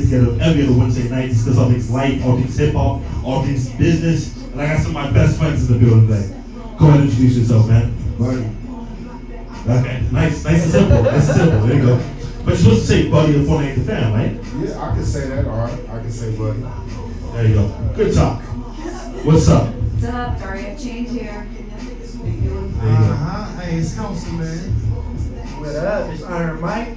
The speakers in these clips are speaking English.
together every other Wednesday night discuss all things life, all things hip hop, all things business. And I got some of my best friends in the building today. Go ahead and introduce yourself, man. Buddy. Okay, nice and simple. Nice and simple. There you go. But you're supposed to say buddy before they ain't the fam, right? Yeah, I can say that. All right, I can say buddy. There you go. Good talk. What's up? What's up, Daria? Change here. Hey, it's Councilman. What up? It's Iron Mike.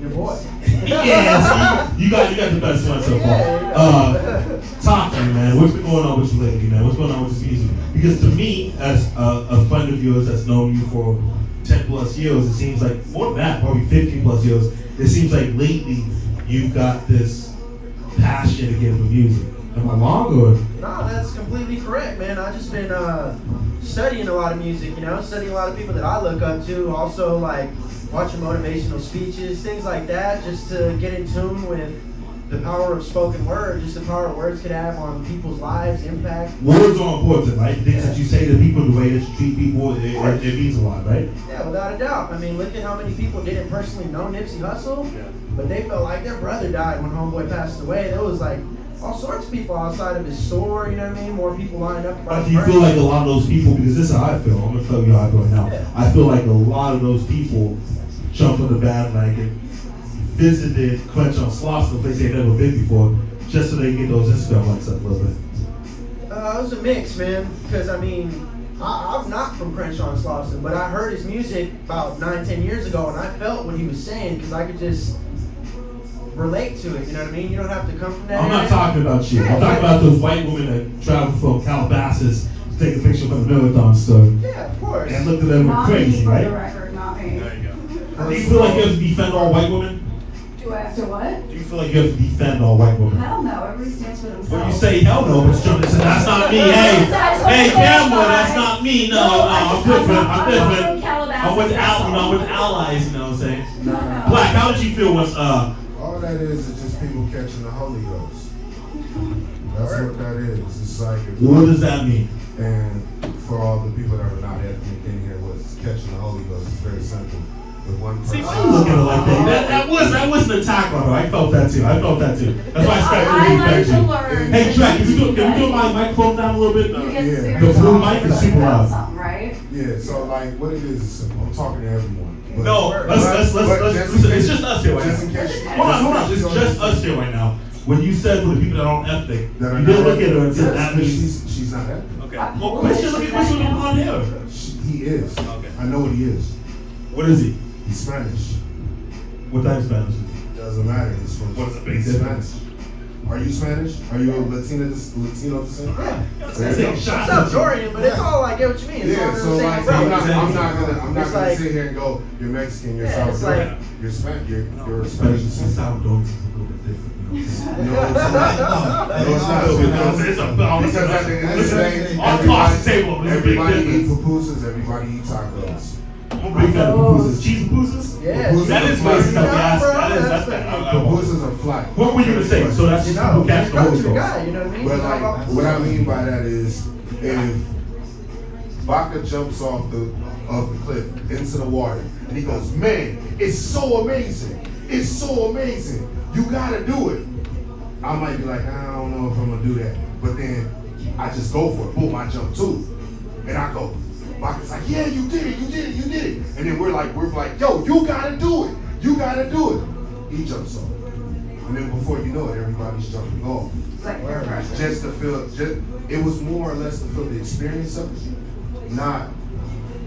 Your boy. Yeah, see, you got the best one so far. Talk to me, man. What's been going on with you lately, man? What's going on with this music? Because to me, as a friend of yours that's known you for 10 plus years, it seems like more than that, probably 15 plus years. It seems like lately you've got this passion again for music. Am I wrong or? No, that's completely correct, man. I've just been studying a lot of music, studying a lot of people that I look up to. Also, like, watching motivational speeches, things like that, just to get in tune with the power of spoken word, just the power words could have on people's lives, impact. Words are important, right? Things that you say to people, the way that you treat people, it means a lot, right? Yeah, without a doubt. I mean, look at how many people didn't personally know Nipsey Hussle, but they felt like their brother died when Homeboy passed away. There was like all sorts of people outside of his store, you know what I mean? More people lined up. But do you feel like a lot of those people, because this is how I feel, I'm going to tell you how I feel right now. Yeah. I feel like a lot of those people jumped on the bandwagon, visited Quench on Sloss, a place they've never been before, just so they can get those Instagram likes up a little bit. It was a mix, man, because I mean, I'm not from Crenshaw and Slauson, but I heard his music about 9-10 years ago, and I felt what he was saying, because I could just relate to it, you know what I mean? You don't have to come from that I'm area. not talking about you. I'm talking about those white women that traveled from Calabasas to take a picture from the marathon store. Yeah, of course. And looked at them Not crazy, me, for right? the record, not me. There you go. Do you feel like you have to defend all white women? Do I have to what? Do you feel like you have to defend all white women? Hell no, everybody stands for themselves. Well, you say hell no, but you're jumping and say, that's not me. Hey, Cameron, that's not me. No, I'm different. I'm different. I'm with allies, you know what I'm saying? No. Black, how did you feel once, All that is just people catching the Holy Ghost. That's what that is. It's like what does that mean? And for all the people that are not ethnic in here, what's catching the Holy Ghost is very simple. With one person. See, why you looking at it like that? That wasn't an attack on her. I felt that too. That's why I started to respect you. learn. Hey, Drakk, can we do my microphone down a little bit? You Yeah. get The blue mic is super loud. something, right? Yeah, so like what it is simple. I'm talking to everyone. But, No, let's listen, it's just us here right just in now. case. Hold on, it's just us here right now. When you said for the people that aren't ethnic, That are you didn't not look at her and said Yes, that but means. she's not ethnic. Okay. Well, question, look at what's going on here. He is. Okay. I know what he is. What is he? He's Spanish. What type of Spanish is he? Doesn't matter. He's from What's the big he's difference? Spanish. Are you Spanish? Are you a Latino descent? Yeah. There you go. It's not Dorian, but it's all, I get what you mean. It's all Yeah, the so same like, umbrella. I'm not It's gonna like- sit here and go, you're Mexican, you're Yeah, South it's Korean, like- you're Spanish, you're Spanish Spanish. and sourdough is a little bit different. You know what I'm saying? No, it's not. No, it's not. It's a Because at the end of the day, I'll toss the table. There's a big everybody eats difference. pupusas, everybody eats tacos. I'm a big fan of pupusas. Cheese pupusas? Yeah. Pupusas That is are what flat. that's Pupusas are flat. What were you gonna say? So that's just people catch the go Holy to the Ghost. guy, you know what I mean? But You know like, about- what I mean by that is, if Baca jumps off of the cliff into the water, and he goes, man, it's so amazing. It's so amazing. You gotta do it. I might be like, I don't know if I'm gonna do that. But then I just go for it. Boom, I jump too. And I go. Baca's like, yeah, you did it, you did it, you did it. And then we're like, yo, you gotta do it. You gotta do it. He jumps off. And then before you know it, everybody's jumping off. It's like peer pressure. Just to feel, it was more or less to feel the experience of it. Not,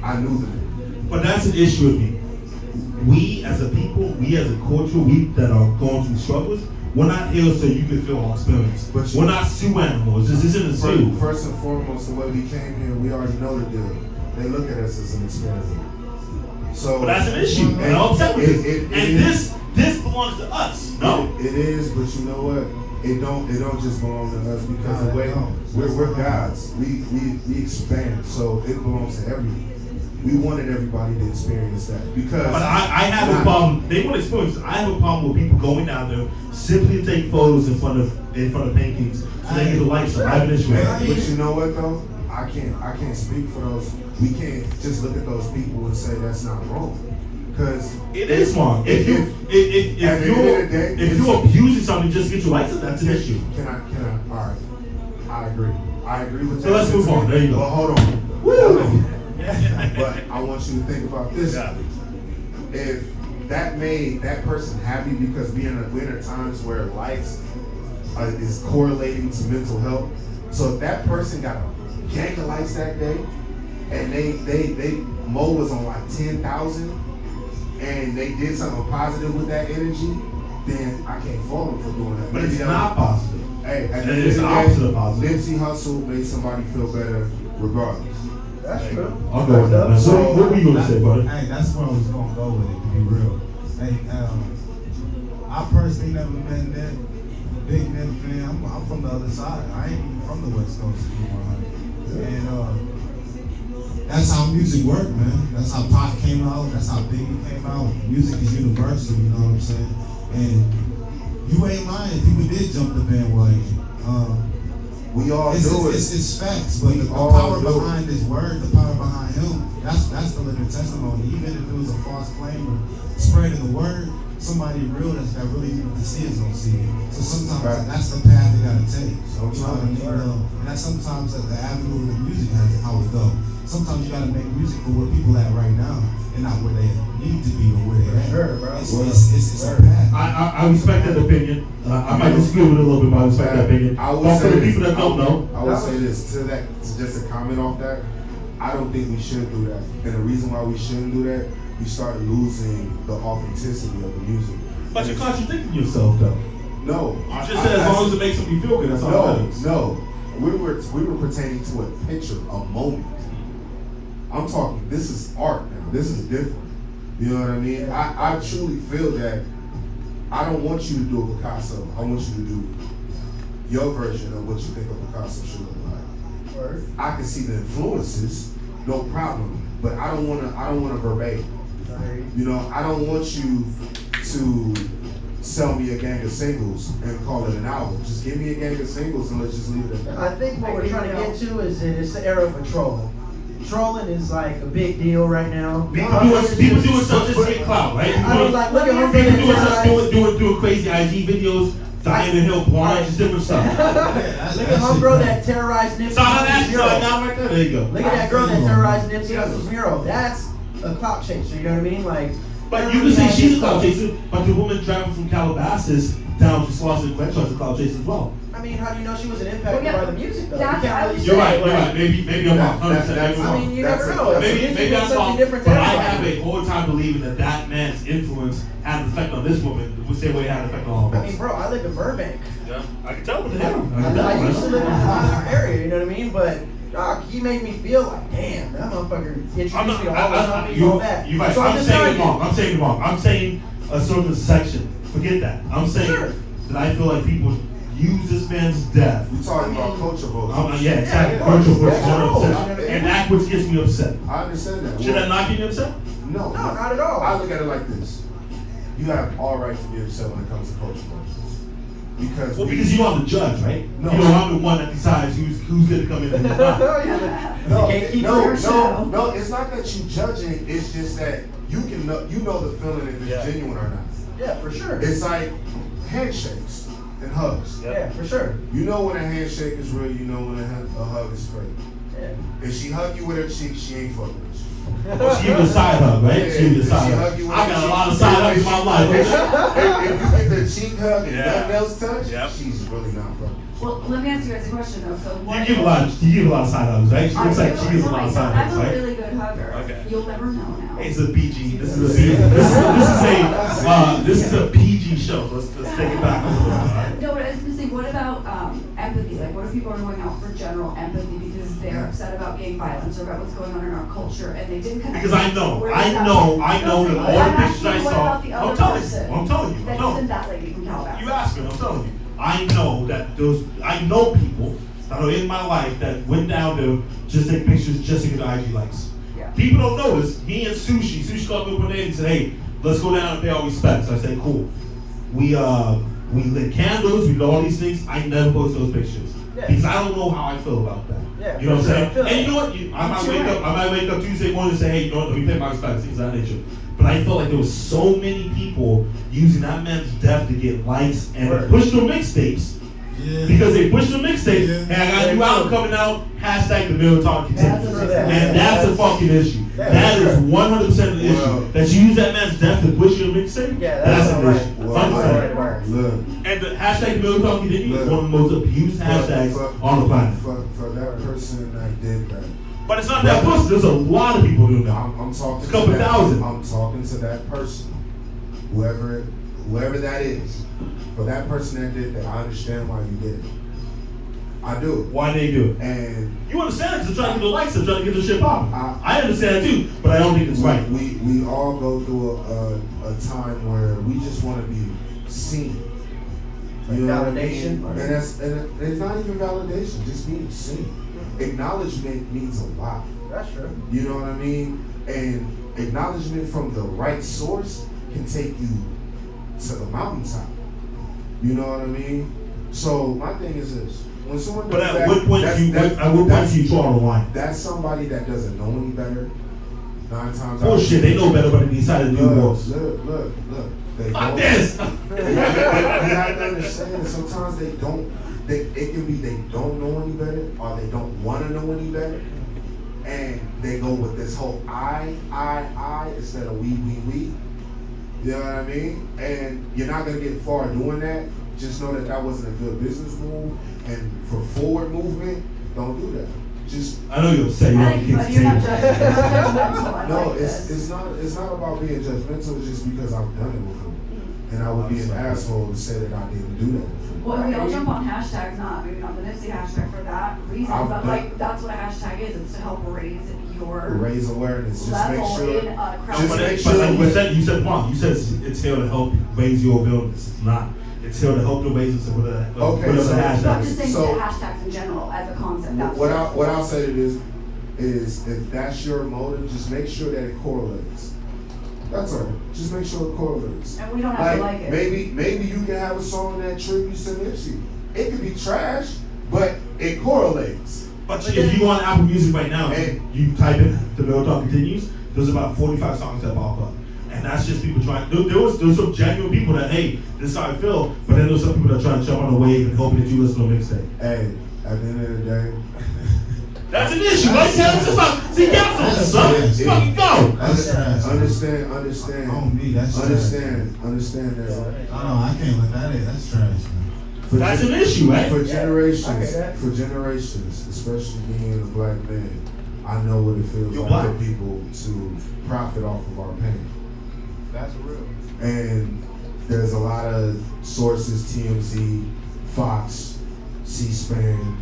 I knew them. But that's an issue with me. We as a people, we as a culture, we that are going through struggles, we're not here so you can feel our experience. But We're not zoo animals. This isn't a zoo. First and foremost, the way we came here, we already know the deal. They look at us as an experiment. So But that's an issue. And I'm upset with this. And is. this belongs to us. No? It is, but you know what? It don't just belong to us because the way we're gods. We expand, so it belongs to everyone. We wanted everybody to experience that because. But I have a problem. They want to experience it. I have a problem with people going down there simply to take photos in front of paintings so they get the likes. I have an issue with that. But you know what though? I can't speak for those. We can't just look at those people and say that's not wrong. Because It is smart. If at the end of the day, if you're abusing something just to get your likes, that's an issue. Can I? All right. I agree with that. So let's move on. There you go. But hold on. Woo! But I want you to think about this. Yeah. If that made that person happy, because we're in times where likes is correlating to mental health. So if that person got a gang of likes that day, and they Mo was on like 10,000, and they did something positive with that energy, then I can't fault them for doing that. But it's not positive. Hey, at And the end it's of the the opposite day, of positive. Nipsey Hussle made somebody feel better regardless. That's true. I'll go with that, man. So what were you gonna say, buddy? Hey, that's where I was gonna go with it, to be real. Hey, I personally never been that big Nip fan. I'm from the other side. I ain't even from the West Coast, to be 100. And that's how music worked, man. That's how Pac came out. That's how Biggie came out. Music is universal, you know what I'm saying? And you ain't lying. People did jump the bandwagon. We all do it. It's facts, but the all power do it. behind his word, the power behind him, that's the living testimony. Even if it was a false claim or spreading the word, somebody real that really needed to see is gonna see it. So sometimes Right. that's the path they gotta take. You know what I Sometimes. mean? And that's sometimes the avenue of the music has how it go. Sometimes you gotta make music for where people at right now and not where they need to be or where they're at. Sure, bro. It's a path. I respect that opinion. I might disagree with it a little bit, but I respect that opinion. I will But for say the this. people that don't know, I would say this to just a comment off that. I don't think we should do that, and the reason why we shouldn't do that, we start losing the authenticity of the music. but you're contradicting yourself, though. No, You just said as long as it makes somebody feel good, that's all that matters. No, we were pertaining to a picture, a moment. I'm talking. This is art now. This is different. You know what I mean? I truly feel that I don't want you to do a Picasso. I want you to do your version of what you think a Picasso should look like. Word. I can see the influences, no problem, but I don't want to verbatim. You know, I don't want you to sell me a gang of singles and call it an album. Just give me a gang of singles and let's just leave it at that. I think what we're trying to get to is that it's the era of trolling. Trolling is like a big deal right now. People doing stuff just to get clout, right? I mean, like, look at her People doing stuff, videos. doing crazy IG videos, dying to help porn, just different stuff. Look at homegirl that terrorized Nipsey So I Hussle's mural. right there. There you go. Look at that girl that terrorized Nipsey Hussle's mural. That's a clout chaser, you know what I mean? Like, But you can say she's a clout chaser, but the woman traveling from Calabasas down to Slauson and Crenshaw is a clout chaser as well. I mean, how do you know she wasn't impacted Well, yeah, by the music though? that's You can't what I really was You're say, right. You're like- right. Maybe I'm wrong. 100%. Maybe I'm I wrong. mean, you That's never it. know. Maybe I'm something wrong, different to but I everybody. have a hard time believing that that man's influence had an effect on this woman the same way it had an effect on all of I us. mean, bro, I live in Burbank. Yeah, I can tell with him. I used to live in our area, you know what I mean? But dog, he made me feel like, damn, that motherfucker introduced me to all the homies, all that. You're right. So I'm just saying telling it you. wrong. I'm saying it wrong. I'm saying a certain section. Forget that. I'm saying Sure. that I feel like people use this man's death. We talking about culture votes. Yeah, exactly. Yeah, Virtual yeah, versus yeah. 100%. And that's what gets me upset. I understand that. Should that not get me upset? No, No, not at all. I look at it like this. You have all right to be upset when it comes to culture votes. Because Well, because you are the judge, right? No. You know, I'm the one that decides who's going to come in and who's not. No, Gatekeeper no, your show. no, it's not that you judging. It's just that you know the feeling if it's genuine or not. Yeah, for sure. It's like handshakes and hugs. Yeah, for sure. You know when a handshake is real. You know when a hug is fake. Yeah. If she hug you with her cheek, she ain't fucking with you. She give you a side hug, right? Yeah, She give you a if side she hug. hug you with I her got a cheek- lot of side hugs in my life. If you get the cheek hug and Yeah. nothing else touch, Yep. she's really not fucking. Well, let me ask you guys a question though. So what? You give a lot of side hugs, right? She looks like she gives a lot of side hugs, I'm a right? really good hugger. Okay. You'll never know now. Hey, it's a PG. This is a PG show. Let's take it back a little bit. All right? No, but I was gonna say, what about empathy? Like, what if people are going out for general empathy because they're upset about gang violence or about what's going on in our culture and they didn't connect? Because I know Where that is that all from? the I'm pictures I asking, what saw. about the other I'm telling person you. I'm telling you. that isn't that lady from Calabasas? You asked me. I'm telling you. I know that I know people that are in my life that went down to just take pictures just to get IG likes. Yeah. People don't notice. Me and Sushi called me up one day and said, "Hey, let's go down and pay our respects." I said, "Cool." We lit candles. We did all these things. I never post those pictures Yeah. because I don't know how I feel about that. Yeah, You know what I'm for sure. saying? I feel And that. you know what? I might wake up Tuesday morning and say, "Hey, you know what? Let me pay my respects." Things of that nature. But I felt like there was so many people using that man's death to get likes and push their mixtapes. Yeah. Because they pushed the mixtape, Yeah. and I got a new album coming out, hashtag the Mill Talk continues. That's And that's a fucking issue. That is 100% an issue. That you use that man's death to push your mixtape, Yeah, that's that's an not issue. right. Well, look, And the hashtag the Mill Talk continues is one of the most abused hashtags on the planet. for that person that did that. But it's not that person, there's a lot of people doing that. I'm talking It's a couple to that, thousand. I'm talking to that person, whoever that is. For that person that did that, I understand why you did it. I do. Why they do it? And You understand it because they're trying to get the likes, they're trying to get the shit popping. I understand it too, but I don't think it's right. we all go through a time where we just want to be seen. You know what I mean? Validation. And it's not even validation, just being seen. Acknowledgement means a lot. That's true. You know what I mean? And acknowledgement from the right source can take you to the mountaintop. You know what I mean? So my thing is this: when someone But does at that, what point do you draw the line? That's somebody that doesn't know any better. 9 times Bullshit, they know better, but they decided to do worse. Look. They Fuck don't. this! You have to understand. Sometimes they don't. It can be they don't know any better, or they don't want to know any better, and they go with this whole I instead of we. You know what I mean? And you're not gonna get far doing that. Just know that wasn't a good business move. And for forward movement, don't do that. Just I know you're upset. You But don't you're not get judgmental. I no. like this. It's not about being judgmental. It's just because I've done it before, and I would be an asshole to say that I didn't do that before. Well, we all jump on hashtags, maybe not the Nipsey hashtag for that reason, but like that's what a hashtag is. It's to help raise your Raise awareness. Just make level sure. in a crowd. Just But make like sure. you said wrong. You said it's here to help raise your awareness. It's not. It's here to help the raise of whatever Okay, so- I'm hashtag. just saying So- that hashtags in general as a concept. That's What I'll say to this is if that's your motive, just make sure that it correlates. That's all. Just make sure it correlates. And we don't have to like it. Maybe you can have a song that tributes to Nipsey. It could be trash, but it correlates. But if you go on Apple Music right now Hey. and you type in The Mill Talk Continues, there's about 45 songs that pop up. And that's just people trying. There was some genuine people that, hey, this is how I feel. But then there's some people that try to jump on the wave and hoping that you listen to a mixtape. Hey, at the end of the day, That's an issue, right? That's just like, see, that's son. Fucking go. That's trash. understand. On me, that's trash. Understand that. I can't let that in. That's trash, man. That's an issue, right? For Okay, generations, that. especially being a black man, I know what it feels You're like black. for people to profit off of our pain. That's real. And there's a lot of sources, TMZ, Fox, C-SPAN,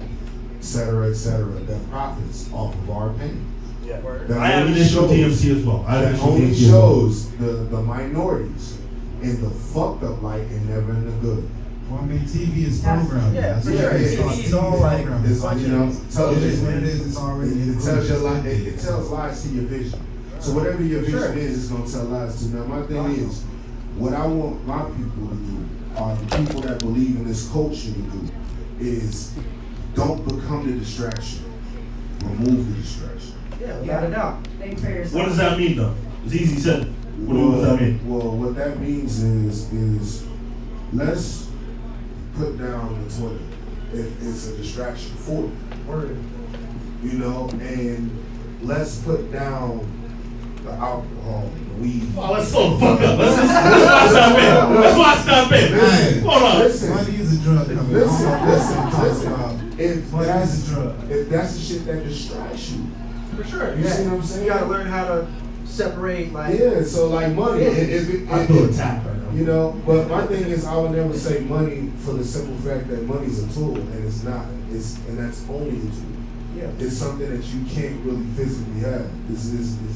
et cetera, that profits off of our pain. Yeah. Word. That I have an only issue with shows- TMC as well. I have an That issue with only TMC as well. shows the minorities in the fucked up light and never in the good. Well, I mean, TV is programming. Yeah, That's for what sure. it is. TV's all like- programming. It's like, you know, It is what it television. is. It's already It tells your life. included. It tells lies to your vision. So whatever your vision Sure. is, it's gonna tell lies to. Now my thing is, what I want my people to do, or the people that believe in this culture to do, is don't become the distraction. Remove the distraction. Yeah, without a doubt. Think for yourself. What does that mean, though? It's easy said. What does that mean? Well, what that means is let's put down the Twitter if it's a distraction for you. Word. You know, and let's put down the alcohol, the weed. Oh, let's slow the fuck up. Let's watch stop in. Let's watch stop in. Listen, Hold on. listen. Money is a drug. Coming. Listen. If Money that's is a drug. if that's the shit that distracts you, For sure. You see what I'm saying? You gotta learn how to separate, like. yeah. So like money, Yeah. I feel attacked right now. you know. But my thing is, I would never say money for the simple fact that money's a tool, and it's not. And that's only a tool. Yeah. It's something that you can't really physically have.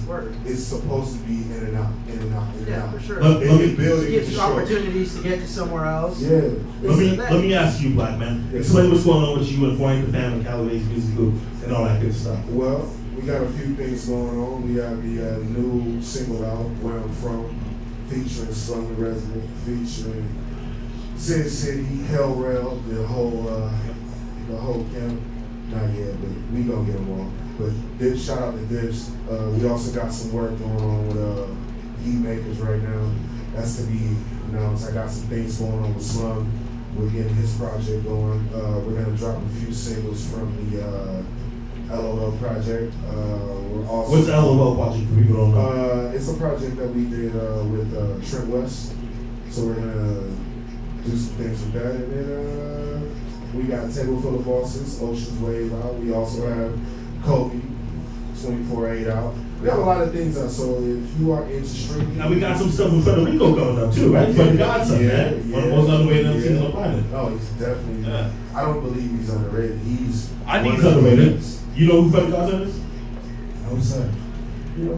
Word. It's supposed to be in and out, in and out, in and Yeah, out. for sure. Let It me- can build, It it gives can you destroy. opportunities to get to somewhere else. Yeah. Let me ask you, black man. Explain what's going on with you and forming the family, Callaway's Music Group, and all that good stuff. Well, we got a few things going on. We have the new single out, Where I'm From, featuring Slum Resident, featuring Sin City, Hell Rail, the whole camp. Not yet, but we gonna get them all. But shout out to Dips. We also got some work going on with heat makers right now. That's to be announced. I got some things going on with Slum. We're getting his project going. We're gonna drop a few singles from the LOL project. We're also What's the LOL project for people who don't know? it's a project that we did with Trent West. So we're gonna do some things with that, and then we got Table Full of Bosses, Ocean's Wave out. We also have Kobe, 24/8 out. We have a lot of things out. So if you are into streaming, Now we got some stuff with Federico going up too, right? For the Godson, man. One of the most underrated MCs on the planet. No, he's definitely not. I don't believe he's underrated. I think he's underrated. You know who Fred Godson is? I would say.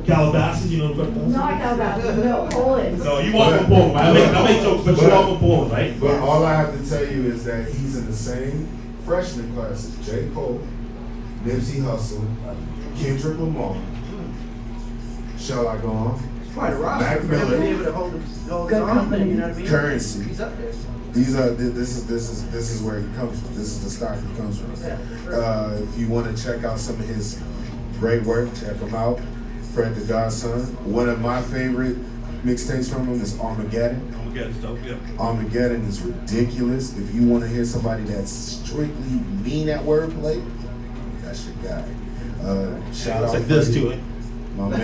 Calabasas, you know who Fred Godson is? Not Calabasas, no, Poland. No, you are from Poland, right? I make jokes, but you are from Poland, right? But all I have to tell you is that he's in the same freshman class as J. Cole, Nipsey Hussle, Kendrick Lamar. Shall I go on? It's quite a roster Mac for him to be Miller. able to hold his Good own, company. you know what I mean? Currency. He's up there. These are this is where he comes from. This is the stock he comes from. If you want to check out some of his great work, check him out. Fred the Godson. One of my favorite mixtapes from him is Armageddon. Armageddon's dope, yeah. Armageddon is ridiculous. If you want to hear somebody that's strictly mean at wordplay, that's your guy. Shout out It's like this Freddie, too, eh? my man.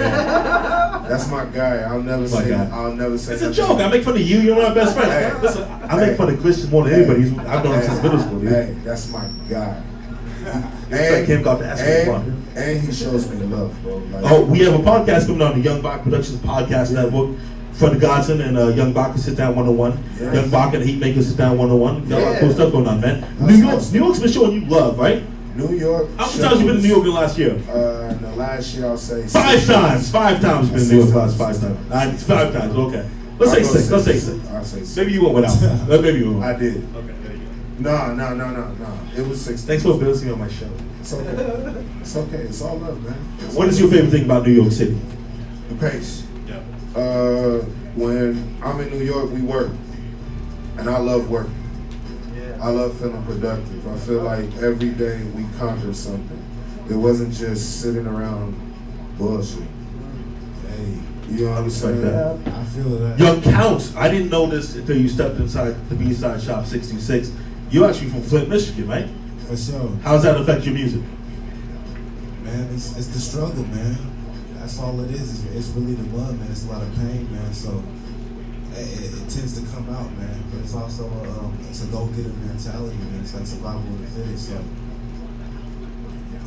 That's my guy. I'll never My say. guy. I'll never say. It's a nothing. joke. I make fun of you. You're my best friend. Hey. Listen, I make fun of Christian more than anybody. I've known him since middle school, dude. Hey, that's my guy. It's like him got the basketball. And he shows me love, bro. Like, Oh, we have a podcast coming on the Young Baca Productions Podcast Network. Fred Godson and Young Baca sit down 101. Yeah. Young Baca and the Heat Makers sit down 101. Got a lot of cool Yeah. stuff going on, man. That's New York's been showing you love, right? New York. How many times you been to New York in the last year? In the last year, I'll say 5 6 times. 5 times you've been to New York the last 5 6 times. 5 times, okay. Let's say I'll go 6. Let's say 6. I'll say 6. Maybe you went without. Maybe you went. I did. Okay, there you go. No. It was 6. Thanks for visiting me on my show. It's okay. It's okay. It's all love, man. What is your favorite thing about New York City? The pace. Yeah. When I'm in New York, we work, and I love work. Yeah. I love feeling productive. I feel like every day we conquer something. It wasn't just sitting around bullshit. Hey, You know what I'm saying? that. I feel that. Young Counts, I didn't know this until you stepped inside the Bside Shop 66. You're actually from Flint, Michigan, right? For sure. How does that affect your music? Man, it's the struggle, man. That's all it is. It's really the mud, man. It's a lot of pain, man. So it tends to come out, man. But it's also it's a go-getter mentality, man. It's like survival of the fittest. So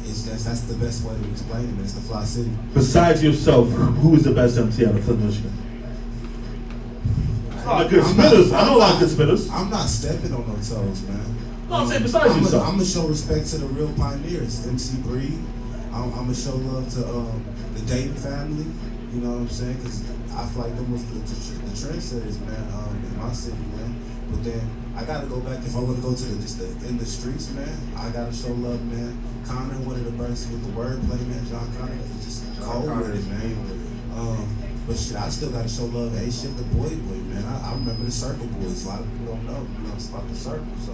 that's the best way to explain it, man. It's the Fly City. Besides yourself, who is the best MC out of Flint, Michigan? A lot of good spitters. I know a lot of good spitters. I'm not stepping on no toes, man. No, I'm saying besides yourself. I'm gonna show respect to the real pioneers, MC Breed. I'm gonna show love to the Dayton family. You know what I'm saying? Because I feel like them was the trendsetters, man, in my city, man. But then I gotta go back if I want to go to in the streets, man. I gotta show love, man. Connor, one of the best with the wordplay, man. John Connor, just cold with it, man. But shit, I still gotta show love. Hey, shit, the boy, man. I remember the Circle Boys. A lot of people don't know, it's about the Circle. So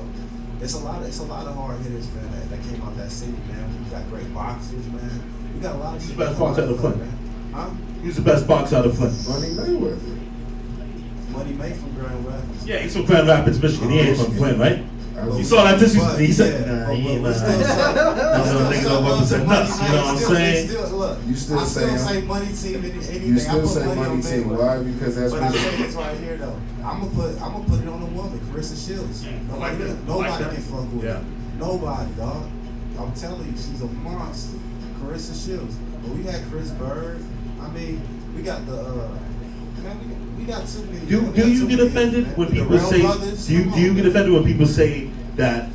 it's a lot of hard hitters, man. That came out that city, man. We got great boxers, man. We got a lot of shit. Best box out of Flint. man. Huh? Who's the best boxer out of Flint? Money Mayweather. Money made from Grand Rapids. Yeah, he's from Grand Rapids, Michigan. He ain't from Flint, right? You saw that this But, he said, yeah, nah, he ain't but lying. No niggas don't represent nuts, you know what I'm saying? Look, You still I still say- say money team and anything. You I still put say money money on team. Mayweather. Why? Because that's But I what say this right here though. I'm gonna put it on a woman, Carissa Shields. Nobody can fuck with her. Nobody, dog. I'm telling you, she's a monster. Carissa Shields. But we got Chris Bird. I mean, we got the man, we got too many. Do you get offended when people say? Do you get offended when people say that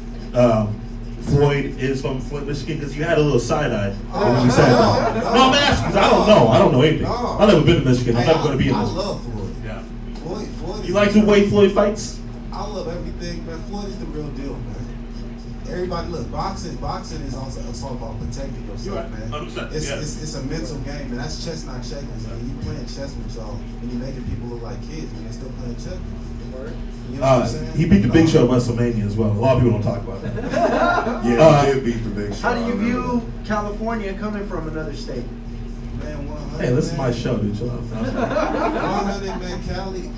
Floyd is from Flint, Michigan? Because you had a little side eye when you said that. No, I'm asking. 'Cause I don't know. I don't know anything. No. I've never been to Michigan. I'm Hey, never going to be in I Michigan. love Floyd. Yeah. Floyd. You like the way Floyd fights? I love everything, man. Floyd is the real deal, man. Everybody, look, boxing is also all about protecting yourself, You're right. man. 100%, It's, yeah. it's a mental game, man. That's chess, not checkers, man. You playing chess with y'all, and you making people look like kids, and they're still playing checkers. You know what I'm saying? He beat the Big Show at WrestleMania as well. A lot of people don't talk about that. Yeah, he did beat the Big Show. How do you I remember view California coming from another state? man, 100. Hey, listen to my man. show, dude. Chill out. 100, man. Cali,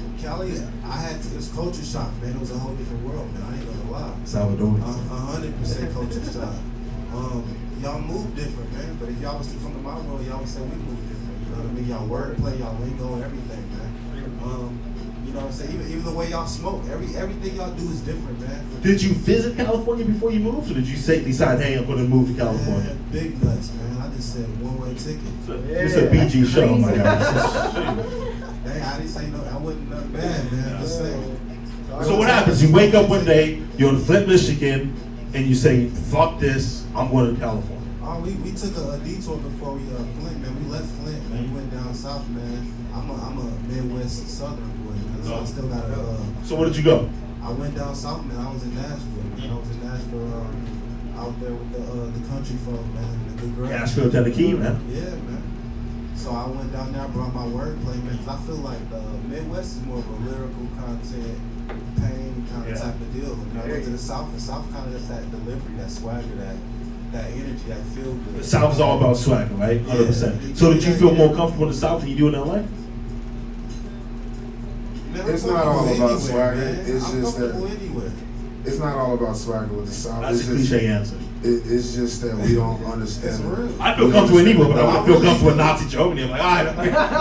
I had to, it's culture shock, man. It was a whole different world, man. I ain't gonna lie. Salvador. 100% culture shock. Y'all move different, man. But if y'all was to come to my world, y'all would say we move different. You know what I mean? Y'all wordplay, y'all lingo, everything, man. You know what I'm saying? Even the way y'all smoke, everything y'all do is different, man. Did you visit California before you moved, or did you decide, hey, I'm going to move to California? Man, big nuts, man. I just said one-way ticket. It's a BG show, oh my God. Dang, I didn't say no. I wasn't nothing bad, man. Just saying. So what happens? You wake up one day, you're in Flint, Michigan, and you say, fuck this, I'm going to California. Oh, we took a detour before we Flint, man. We left Flint, man. We went down south, man. I'm a Midwest Southern boy, man. So I still got So where did you go? I went down south, man. I was in Nashville, man. I was in Nashville, out there with the country folk, man. The good girls. Nashville, Tennessee, man. Yeah, man. So I went down there, brought my wordplay, man, because I feel like the Midwest is more of a lyrical content, pain kind of type of deal. When I went to the South kind of just that delivery, that swagger, that energy, that feel good. The South is all about swagger, right? 100%. So did you feel more comfortable in the South than you do in LA? It's not all about swagger. Man. It's I'm just that comfortable anywhere. it's not all about swagger with the South. That's It's a just, cliche answer. It's just that we don't understand. It's real. I feel comfortable in England, but I want to feel comfortable in Nazi Germany. I'm like, all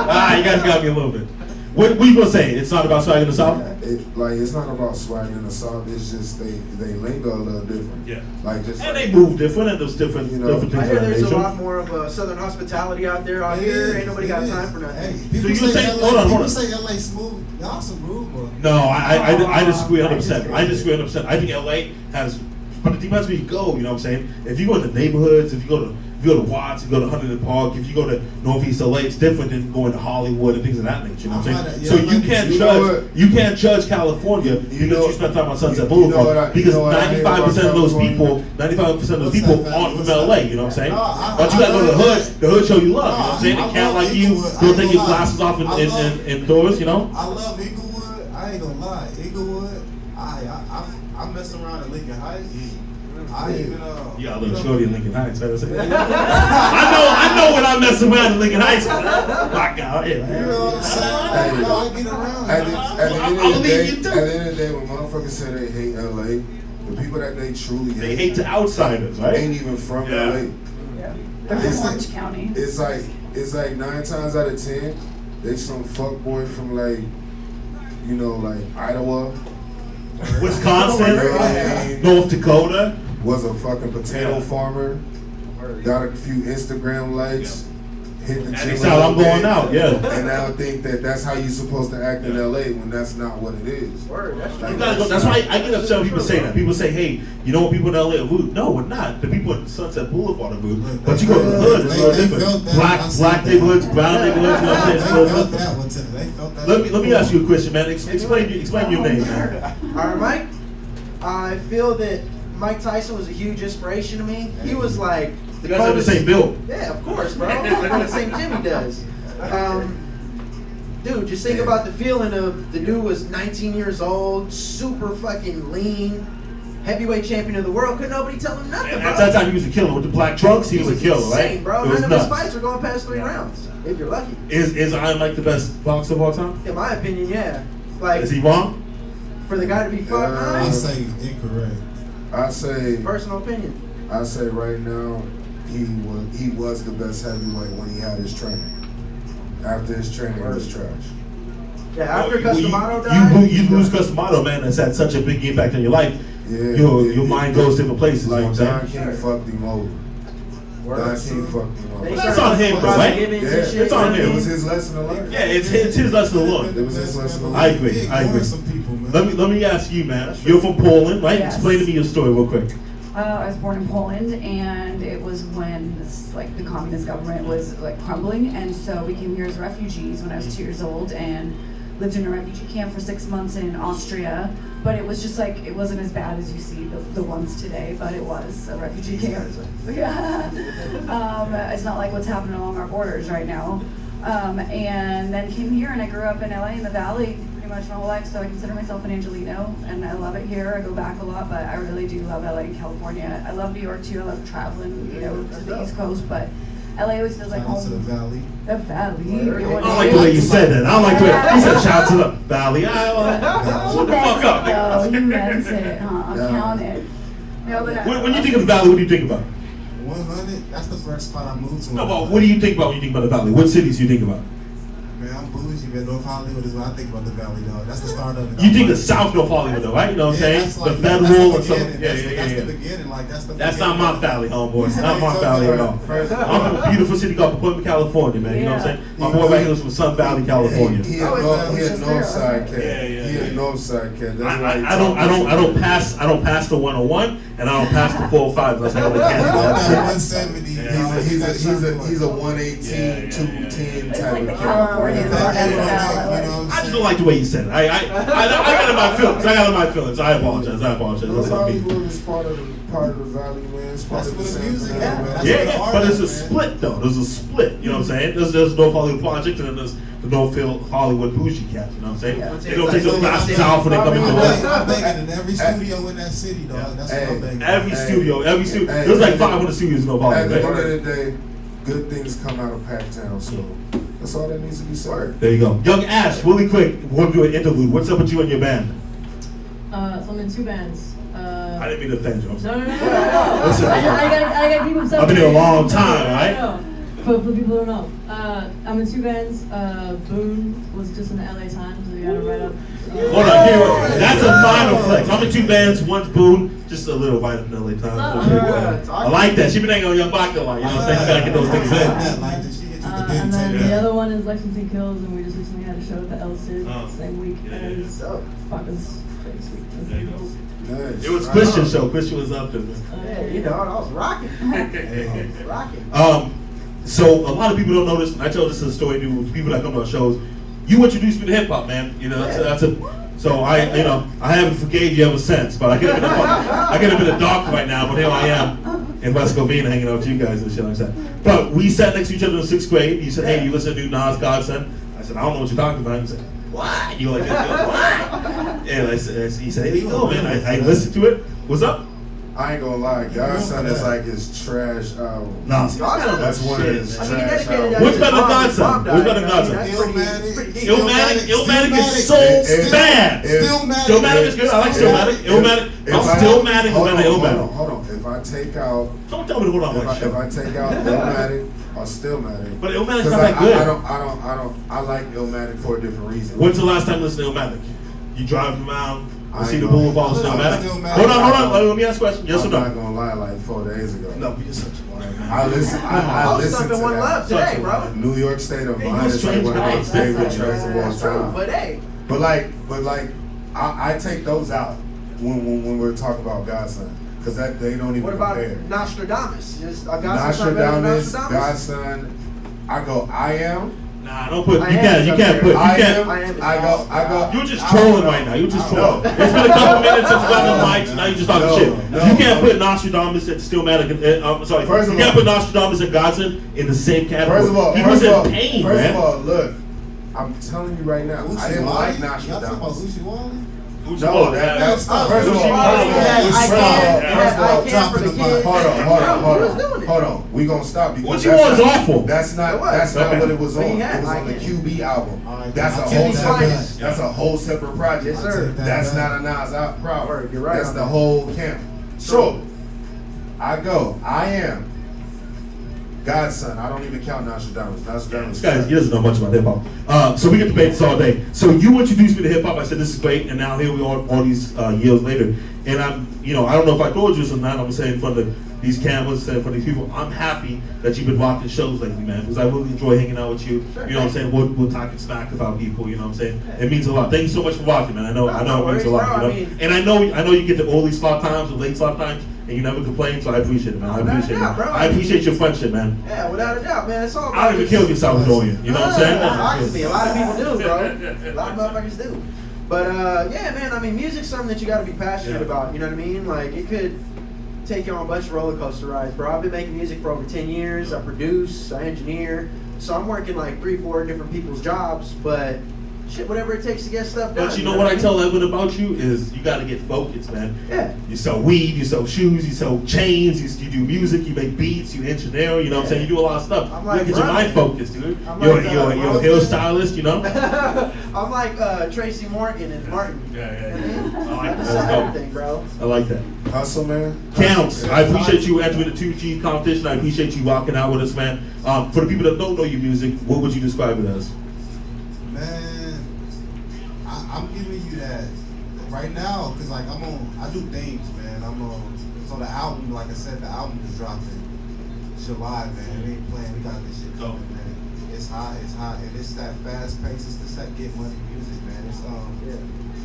right, you guys got me a little bit. What you gonna say? It's not about swagger in the South? It's not about swagger in the South. It's just they lingo a little different. Yeah. Like just And they move different, and there's different, You know, different things I hear of that there's a nature. lot more of Southern hospitality out there. Out here, ain't nobody got time for nothing. Hey, people you say say- LA, hold on. people say LA smooth. Y'all some rude, bro. No, I disagree 100%. I disagree 100%. I think LA has, but it depends where you go. You know what I'm saying? If you go to neighborhoods, if you go to Watts, if you go to Huntington Park, if you go to Northeast LA, it's different than going to Hollywood and things of that nature. You know what I'm saying? So you can't judge California because you spent time on Sunset Boulevard because 95% of those people, 95% of those people aren't from LA. You know what I'm saying? But you gotta go to the hood. The hood show you love. You know what I'm saying? They can't like you. Go take your glasses off indoors. You know? I love Inglewood. I ain't gonna lie, Inglewood. I mess around in Lincoln Heights. I even You got a little shorty in Lincoln Heights. I know when I'm messing around in Lincoln Heights. My God, You know what I'm saying? I get around. At the end of the day, when motherfuckers say they hate LA, the people that they truly they hate the outsiders, right? ain't even from Yeah. LA. Yeah. They're from Orange County. It's like 9 times out of 10, they some fuckboy from like Iowa, Wisconsin, North Dakota. was a fucking potato farmer, got a few Instagram likes, hit the And gym. they said I'm going out, yeah. And now think that that's how you're supposed to act in LA when that's not what it is. Word, that's Like, You gotta go. That's why I get upset when people say that. People say, "Hey, you know what people in LA are rude." No, we're not. The people in Sunset Boulevard are rude. But you go to the hood, it's a little They different. felt that. Black neighborhoods, brown neighborhoods. You know what I'm They saying? felt that one today. They felt that. Let me ask you a question, man. Explain your name, man. All right, Mike. I feel that Mike Tyson was a huge inspiration to me. He was like You guys have the same build. Yeah, of course, bro. I got the same Jimmy does. Dude, just think about the feeling of the dude was 19 years old, super fucking lean, heavyweight champion of the world. Couldn't nobody tell him nothing, And bro. at that time, he was a killer with the black trunks. He was a killer, insane, right? bro. It was None of his nuts. fights were going past 3 rounds, if you're lucky. Is Iron Mike the best boxer of all time? In my opinion, yeah. Like, Is he wrong? for the guy to be 5'9", I say incorrect. I say personal opinion. right now, he was the best heavyweight when he had his training. After his training, it was trash. Yeah, after Well, Customato died. you lose Customato, man. That's had such a big impact on your life. Yeah, Your mind goes different places. Like you know what Don I'm saying? King fucked him over. Don King fucked him over. They That's started on him, bro, Robbie right? Gibbons and Yeah, shit, it's on you know what I him. It was mean? his lesson to learn. Yeah, it's his lesson to learn. It was his lesson to learn. I agree. Ignoring some people, man. Let me ask you, man. You're from Poland, right? Yes. Explain to me your story real quick. I was born in Poland, and it was when the communist government was crumbling, and so we came here as refugees when I was 2 years old, and lived in a refugee camp for 6 months in Austria. But it was just it wasn't as bad as you see the ones today, but it was a refugee camp. Yeah. It's not like what's happening along our borders right now. And then came here, and I grew up in LA in the Valley pretty much my whole life, so I consider myself an Angelino, and I love it here. I go back a lot, but I really do love LA and California. I love New York too. I love traveling, to the East Coast, but LA always feels like Shout out to the home. Valley. The Valley. I don't like the way you said that. I don't like the way you said shout to the Valley. What the fuck up? No, you meant it, huh? Yeah. Count it. No, but When you think of the Valley, what do you think about? 100. That's the first spot I moved to. No, but what do you think about when you think about the Valley? What cities do you think about? Man, I'm bougie, man. North Hollywood is what I think about the Valley, dog. That's the start of it. You think of South North Hollywood, though, right? You know what I'm saying? That's The like, Federal or that's the something. beginning. Yeah. That's the beginning. Like, that's the That's beginning. not my valley, homeboy. It's not my valley at all. I'm from a beautiful city called Portland, California, man. You know what I'm saying? My boy right here is from Sun Valley, California. He Oh, a it's just there, north side wasn't cat. Yeah. He a north side cat. That's why he I don't pass the 101 and I don't pass the 405 unless I go to That Canada. 170. He's a 118, 210 it's type like the of cat. Californians on You know what SNL. I'm I just saying? don't like the way you said it. I got in my feelings. I got in my feelings. I apologize. That's on me. Hollywood is part of the valley, man. It's part That's of the what the San music Fernando is. Valley. Yeah, That's what the but art it's a is, man. split though. There's a split. You know what I'm saying? There's North Hollywood Project and then there's the North Hollywood Bougie Cats. You know what I'm saying? Yeah. They don't take those glasses off when they come in the West. I'm thinking in every studio in that city, dog. That's what I'm thinking. Every studio. Hey. There's like 500 studios in North At Hollywood. the end Right? of the day, good things come out of Packtown, so that's all that needs to be said. There you go. Young Ash, really quick, we'll do an interlude. What's up with you and your band? So I'm in 2 bands. I didn't mean to offend you. I'm sorry. No. Listen, I got people. I've been here a long time, right? For people who don't know, I'm in 2 bands. Boone was just in the LA Times, so we got to write up. Hold on, here, that's a minor flex. I'm in 2 bands, one's Boone, just a little right up in the LA Times. I like that. She been hanging on Young Baca a lot, you know what I'm saying? You gotta get those things in. Like, did she get you the And then didn't the take other one is Lexington Kills, and we just recently had a show at the El Cid same week as Baca's face week. There you go. Nice. It was Christian show. Christian was up there. Yeah, you know, I was rocking. Rocking. So a lot of people don't know this, and I tell this as a story to people that come to our shows. You introduced me to hip hop, man. You know, so I haven't forgave you ever since. But I get a bit of dark right now. But here I am in West Covina hanging out with you guys and shit like that. But we sat next to each other in 6th grade. You said, "Hey, you listen to new Nas Godson?" I said, "I don't know what you're talking about." You said, "What?" You were like, "What?" And he said, "Hey, yo, man, I listened to it. What's up?" I ain't gonna lie, Godson is like his trash album. Nah. That's one of his I mean, he trash dedicated albums. that What's to better than his mom. His Godson? mom What's better died. than I mean, Godson? that's pretty deep. Illmatic is so bad. Stillmatic is good. I like Stillmatic. Illmatic. Stillmatic is better than Illmatic. Hold on. If I take out, Don't tell me to hold on my if show. I take out Illmatic or Stillmatic, But Illmatic's 'cause not that good. I like Illmatic for a different reason. When's the last time you listened to Illmatic? You drive around, you I see ain't the gonna- boulevard of Illmatic. Stillmatic? Hold on. Let me ask a question. Yes or I'm not no? gonna lie, like 4 days ago. No, you're such a liar. I listen. I I was listen stuck to in one that. love today, bro. New York State of Hey, Mind you is like strange one of guy. my favorite That's tracks of all That's true, time. but hey, But like, I take those out when we're talking about Godson, because that they don't even what about compare. Nostradamus? Just a gospel song better than Nostradamus, Nostradamus? Godson. I go. I am. Nah, don't put. I You am can't. You up can't there. put. You I can't. am. I am. I go. You're just trolling right now. You're just No. trolling. It's been a couple minutes since we got on the mics. Now you're just talking No, shit. no, You can't no. put Nostradamus and Stillmatic. I'm sorry. First of You can't all- put Nostradamus and Godson in the same category. First of all, he was in pain, first man. of all, look. I'm telling you right now. I didn't like Y'all talking about Nostradamus. Uchi Wally? No, that's First first of all, of all, first of all, I can't for the Dropping the kids. hold on, Bro, he was doing it. hold on. We gonna stop because What you that's want is not- awful. That's It not was. that's not Okay. what it was on. But he It had was on the like it. QB album. All right, That's a I'll whole take that separate. back. That's a whole separate project. Yes, sir. Take that That's back. not a Nas out problem. Word, you're right That's on the that. whole camp. So I go. I am Godson. I don't even count Nostradamus. Nostradamus. This guy, he doesn't know much about hip hop. So we can debate this all day. So you introduced me to hip hop. I said this is great, and now here we are, all these years later. And I'm, I don't know if I told you this or not. I'm saying in front of these cameras, in front of these people, I'm happy that you've been rocking shows lately, man. Because I really enjoy hanging out with you. You know what I'm saying? We're talking smack about people. You know what I'm saying? It means a lot. Thank you so much for rocking, man. I know it means a lot. No You know? worries, bro. And I know you get the early slot times or late slot times, and you never complain. So I appreciate it, man. I Without a appreciate doubt, it. bro. I appreciate your friendship, man. Yeah, without a doubt, man. It's all about I don't even care if you're Salvadorian. You know what I'm saying? Obviously, a lot of people do, bro. A lot of motherfuckers do. But yeah, man. I mean, music's something that you got to be passionate Yeah. about. You know what I mean? Like, it could take you on a bunch of roller coaster rides, bro. I've been making music for over 10 years. I produce, I engineer, so I'm working like 3-4 different people's jobs. But shit, whatever it takes to get stuff done. But you know what I tell Evan about you is you got to get focused, man. Yeah. You sell weed, you sell shoes, you sell chains, you do music, you make beats, you engineer, you know what I'm saying? You do a lot of stuff. I'm You like gotta get your Ronnie. mind focused, dude. I'm You're like, a hairstylist, you know? I'm like Tracy Morgan and Martin. Yeah. I I just like sell that. everything, bro. I like that. Hustle, man. Counts. I appreciate you entering the 2G competition. I appreciate you rocking out with us, man. For the people that don't know your music, what would you describe it as? Man, I'm giving you that right now because like I do things, man. So the album, like I said, the album is dropping July, man. We ain't playing. We got this shit coming, man. It's hot, and it's that fast pace. It's just that get money music, man.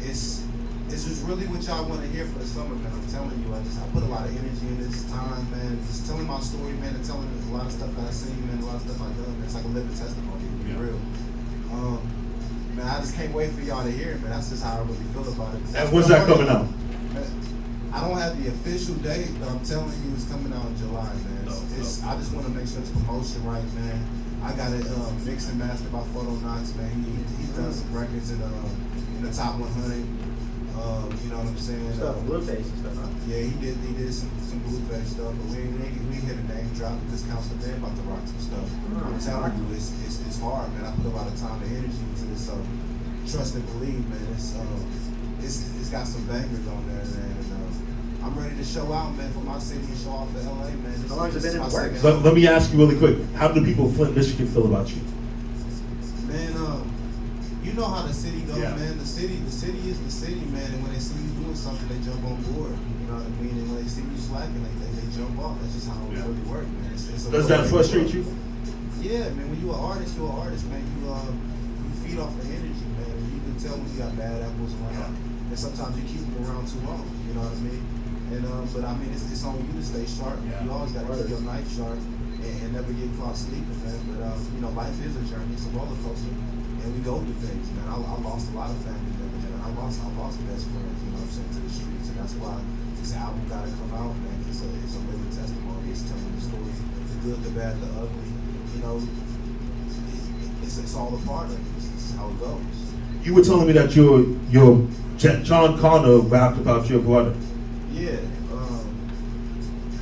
It's just really what y'all want to hear for the summer, man. I'm telling you, I put a lot of energy in this time, man. Just telling my story, man, and telling a lot of stuff that I seen, man, a lot of stuff I done. Man. It's like a living testimony, to be real. Man, I just can't wait for y'all to hear it, man. That's just how I really feel about it. And when's that coming out? I don't have the official date, but I'm telling you, it's coming out in July, man. I just want to make sure it's promotion right, man. I got it mixed and mastered by Photo Knox, man. He's done some records in the top 100. You know what I'm saying? Stuff, Blueface and stuff, huh? Yeah, he did some Blueface stuff, but we hit a name drop because Council Band about to rock some stuff. I'm telling you, it's hard, man. I put a lot of time and energy into this, so trust and believe, man. It's got some bangers on there, man. And, I'm ready to show out, man, for my city and show off for LA, man. How long has it been in the works? Let me ask you really quick. How do the people of Flint, Michigan feel about you? Man, you know how the city goes, Yeah. man. The city is the city, man. And when they see you doing something, they jump on board. You know what I mean? And when they see you slacking, they jump off. That's just how it really works, man. Does that frustrate you? Yeah, man. When you're an artist, man. You feed off the energy, man. You can tell when you got bad apples around. And sometimes you keep them around too long. You know what I mean? And but I mean, it's on you to stay sharp. Yeah. You always got to keep your knife sharp and never get caught sleeping, man. But you know, life is a journey. It's a roller coaster. And we go through things, man. I lost a lot of family members, man. I lost best friends, you know what I'm saying, to the streets. And that's why this album got to come out, man. It's a living testimony. It's telling the story, the good, the bad, the ugly. You know, it's all a part of it. This is how it goes. You were telling me that your John Connor rapped about your brother. Yeah,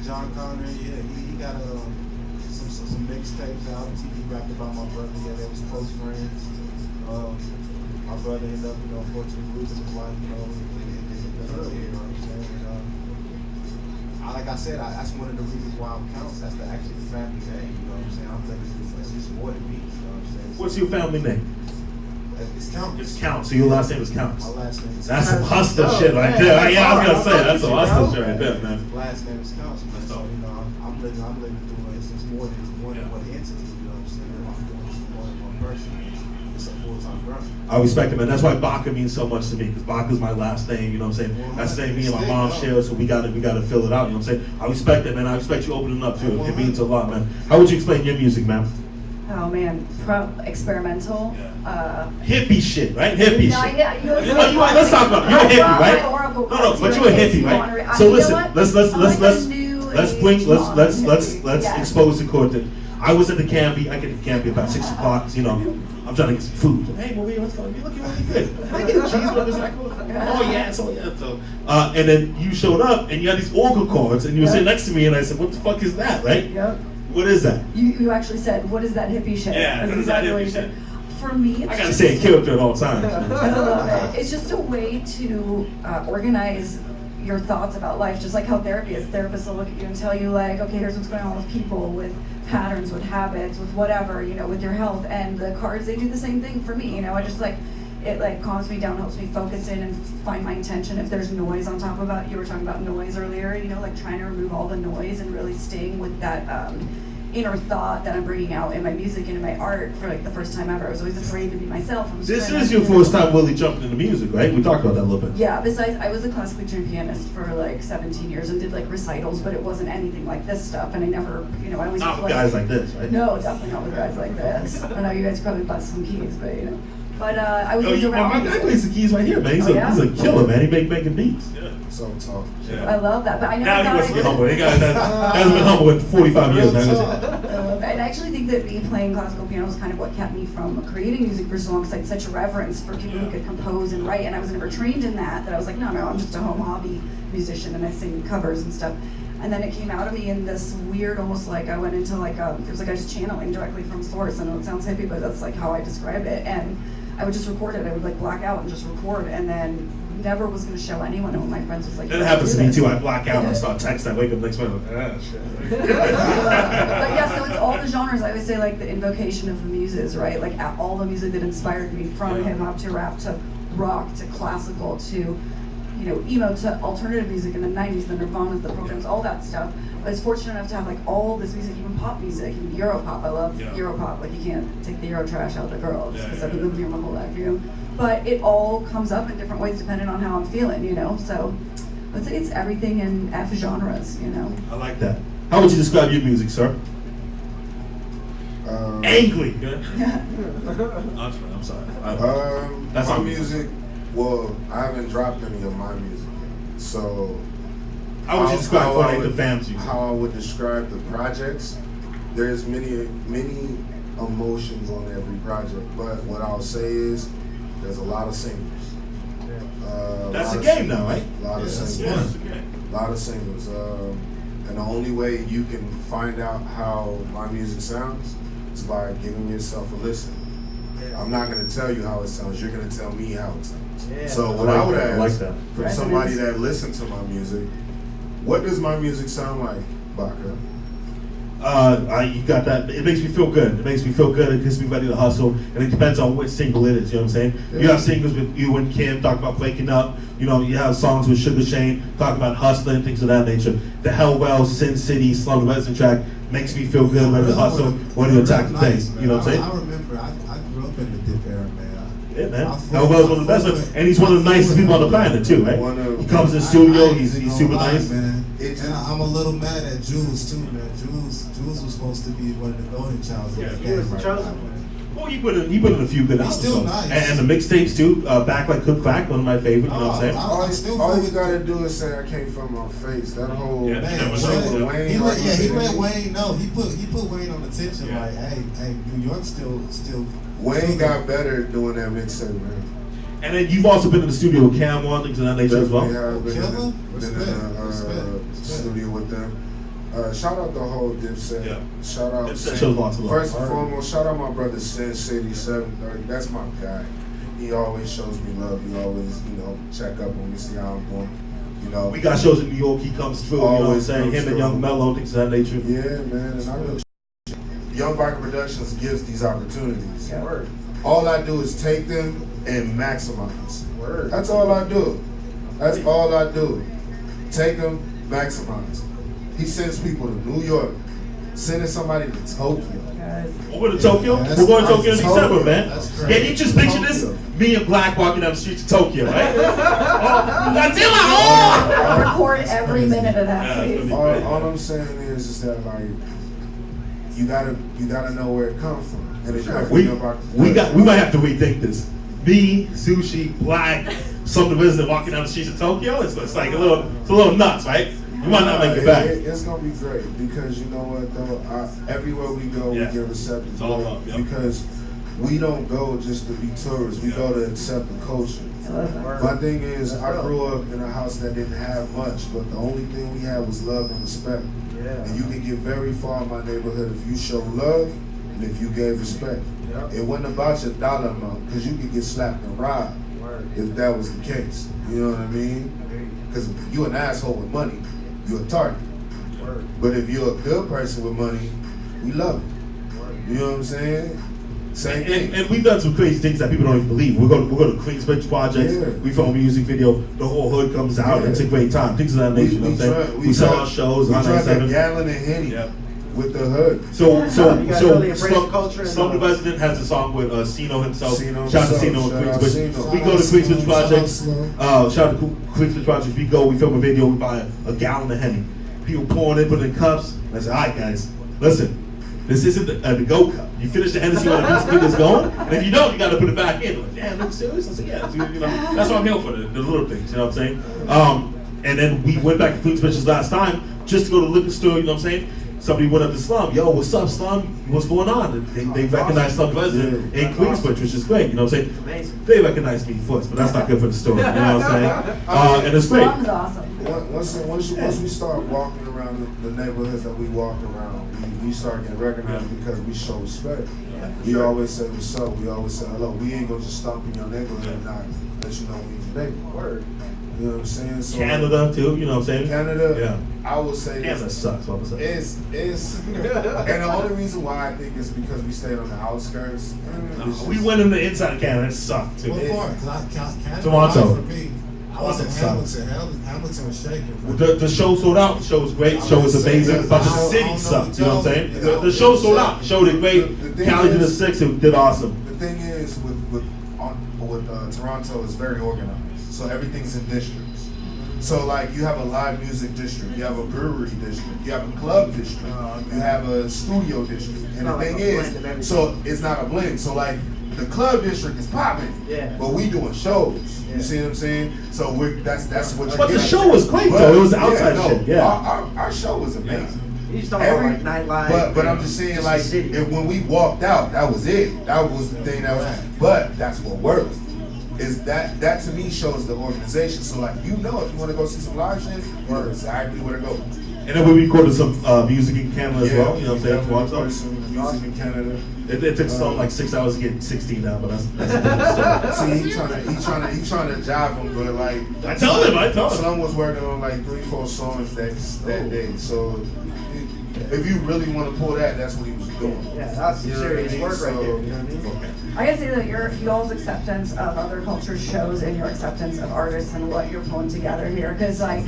John Connor, yeah, he got some mixtapes out. He rapped about my brother. Yeah, they was close friends. My brother ended up, unfortunately losing his life, you know what I'm saying? And, like I said, that's one of the reasons why I'm Counts. That's actually the family name, you know what I'm saying? I'm thinking it's just more than me, you know what I'm saying? What's your family name? It's Counts. It's Counts. So your last name is Counts. My last name is That's some Counts. hustler shit right there. Yeah, I was gonna say that's some hustler shit right there, man. Last name is Counts, man. So, I'm living through it's more than one entity, you know what I'm saying? I'm doing this for more than one person. It's a full-time grind. I respect it, man. That's why Baca means so much to me, because Baca's my last name, you know what I'm saying? That's the name me and my mom share, so we gotta fill it out, you know what I'm saying? I respect it, man. I respect you opening up too. It means a lot, man. How would you explain your music, man? Oh man, experimental. Hippie shit, right? Hippie No, shit. yeah, you know, Let's talk about it. You're a hippie, right? No, but you're a hippie, right? So listen, let's expose the content. I was at the Canby. I get to Canby about 6 o'clock. You know, I'm trying to get some food. Hey, Maria, let's go. You're looking really good. Can I get a cheeseburger? Oh yeah, so yeah. So, and then you showed up and you had these Oracle cards and you were sitting next to me and I said, "What the fuck is that?" Right? Yep. What is that? You actually said, "What is that hippie shit?" Yeah, That's what is that exactly what hippie you said. shit? For me, it's I gotta just, say in character at all times. I love it. It's just a way to organize your thoughts about life, just like how therapy is. Therapists will look at you and tell you like, okay, here's what's going on with people, with patterns, with habits, with whatever, with your health. And the cards, they do the same thing for me. I just it calms me down, helps me focus in and find my intention. If there's noise on top of it, you were talking about noise earlier, like trying to remove all the noise and really staying with that inner thought that I'm bringing out in my music and in my art for the first time ever. I was always afraid to be myself. This is your first time really jumping into music, right? We talked about that a little bit. Yeah, besides, I was a classically trained pianist for 17 years and did recitals, but it wasn't anything like this stuff. And I never, I always Not with guys like this, right? No, definitely not with guys like this. I know you guys probably bust some keys, but But I was always around. My guy plays the keys right here, man. He's a killer, man. He making beats. Yeah. So tough. Yeah. I love that, but I never Now he thought wants to I be could. humble. He hasn't been humble in 45 years now. And actually think that me playing classical piano was kind of what kept me from creating music for so long, because I had such a reverence for people who could compose and write, and I was never trained in that I was like, no, I'm just a home hobby musician, and I sing covers and stuff. And then it came out of me in this weird, almost like I went into like it was like I was channeling directly from source. I know it sounds hippie, but that's like how I describe it. And I would just record it. I would like black out and just record, and then never was going to show anyone. And one of my friends was like, That happens to me too. I black out and start texting. I wake up next morning like, shit. But yeah, so it's all the genres. I always say like the invocation of the muses, right? Like all the music that inspired me, from hip hop to rap to rock to classical to, emo to alternative music in the 90s, the Nirvanas, the programs, all that stuff. I was fortunate enough to have like all this music, even pop music, even Europop. I love Europop. Like you can't take the Euro trash out of the girls, because I've been living here my whole life, But it all comes up in different ways depending on how I'm feeling, So I'd say it's everything in F genres, I like that. How would you describe your music, sir? Angry. Yeah. I'm sorry. That's my music. Well, I haven't dropped any of my music yet, so how would you describe the fans? How I would describe the projects? There's many emotions on every project, but what I'll say is there's a lot of singles. That's a game now, right? A lot of singles. Yeah, that's a game. A lot of singles. And the only way you can find out how my music sounds is by giving yourself a listen. I'm not going to tell you how it sounds. You're going to tell me how it sounds. Yeah. So what I would ask from somebody that listens to my music, what does my music sound like, Baca? You got that. It makes me feel good. It makes me feel good. It gets me ready to hustle. And it depends on which single it is. You know what I'm saying? Yeah. You have singles with you and Kim talk about breaking up. You have songs with Sugar Shane talk about hustling, things of that nature. The Hellwell, Sin City, Slum Resident track makes me feel good, ready to hustle, when you attack the things. You know what I'm saying? I remember. I grew up in the dip era, man. Yeah, man. Hellwell's one of the best ones, and he's one of the nicest people on the planet too, right? He comes in the studio. He's super nice. Man. And I'm a little mad at Jules too, man. Jules was supposed to be one of the golden childs of the game right now. Well, he put in a few good albums. He's still nice. And the mixtapes too. Back Like Cook Crack, one of my favorite. You know what I'm saying? All you gotta do is say I came from my face. That whole Wayne. He let Wayne know. He put Wayne on attention. Like, hey, New York still. Wayne got better at doing that mixtape, man. And then you've also been in the studio with Cam on, things of that nature as well. Yeah, I've been in the studio with them. Shout out the whole Dipset. Yeah. Shout out. Dipset shows lots of love. First and foremost, shout out my brother Sin City 730. That's my guy. He always shows me love. He always, check up on me, see how I'm doing. We got shows in New York. He comes through. You know what I'm saying? Him and Young Mello, things of that nature. Yeah, man. And I really Young Baca Productions gives these opportunities. Yeah. Word. All I do is take them and maximize. Word. That's all I do. That's all I do. Take them, maximize. He sends people to New York, sending somebody to Tokyo. We're going to Tokyo? We're going to Tokyo in December, man. Yeah, you just picture this? Me and Black walking down the streets of Tokyo, right? That's in my Record every minute of that, please. All I'm saying is that like you gotta know where it comes from. And we might have to rethink this. Me, Sushi, Black, some of the resident walking down the streets of Tokyo. It's like a little nuts, right? You might not make it back. It's gonna be great because you know what though, everywhere we go, we get receptive. It's all up, because we don't go just to be tourists. We go to accept the culture. My thing is, I grew up in a house that didn't have much, but the only thing we had was love and respect. Yeah. And you can get very far in my neighborhood if you show love and if you gave respect. Yep. It wasn't about your dollar amount, because you could get slapped and robbed if that was the case. You know what I mean? Because you an asshole with money, you're a target. But if you're a good person with money, we love you. You know what I'm saying? Same thing. And we've done some crazy things that people don't even believe. We're going to Queensbridge projects. Yeah. We film a music video. The whole hood comes out. Yeah. It's a great time. Things of that nature. We sell our shows. We drive a gallon of Henny with the hood. So Slum Resident has a song with Sino himself. Shout out to Sino in Queensbridge. We go to Queensbridge projects. Shout out to Queensbridge projects. We film a video. We buy a gallon of Henny. People pouring it, put it in cups. I say, all right, guys, listen. This isn't the go cup. You finish the Hennessy when the music is going, and if you don't, you got to put it back in. Like, damn, look serious. I said, yeah, that's what I'm here for, the little things. You know what I'm saying? And then we went back to Queensbridge last time just to go to the liquor store. You know what I'm saying? somebody went up to Slum, yo, what's up, Slum? What's going on? They recognize Slum President in Queensbridge, which is great. You know what I'm saying? Amazing. They recognize me first, but that's not good for the story. You know what I'm saying? And it's great. Slum's awesome. Once we start walking around the neighborhoods that we walk around, we start getting recognized because we show respect. We always say what's up. We always say hello. We ain't gonna just stomp in your neighborhood and not let you know we your neighbor. Word. You know what I'm saying? So Canada too, you know what I'm saying? Canada, Yeah. I would say Canada this. sucks, what was that? It's and the only reason why I think is because we stayed on the outskirts. And it's We just- went in the inside of Canada, it sucked too. What part? Canada, Toronto. For me, I was in Hamilton. Hamilton was shaking. The show sold out. The show was great. The show was amazing. But the city sucked. You know what I'm saying? The show sold out. The show did great. The thing Cali did a is- 6. It did awesome. The thing is with Toronto is very organized, so everything's in districts. So like you have a live music district, you have a brewery district, you have a club district, you have a studio district, and Not the like thing a blend of is, everything. so it's not a blend. So like the club district is popping, Yeah. but we doing shows. Yeah. You see what I'm saying? So that's what you're But the getting show at. was great But, though. It was outside no, shit. Yeah. Our show was amazing. You just don't know like nightlife. But I'm just saying, just like, the city. when we walked out, that was it. That was the thing that was. But that's what worked. Is that to me shows the organization. So like, you know, if you want to go see some live shit, you know exactly where to go. And then we recorded some music in Canada as well. You know what I'm saying? we Toronto. recorded some music in Canada. It took Stone like 6 hours to get 16 down, but that's a different story. See, he trying to jive him, but like. I tell him. Slum was working on like 3-4 songs that day. So if you really want to pull that, that's what he was doing. Yeah, that's some You know what I serious mean? work right So- there. You know what I mean? I gotta say that y'all's acceptance of other cultures shows in your acceptance of artists and what you're pulling together here. Cause like,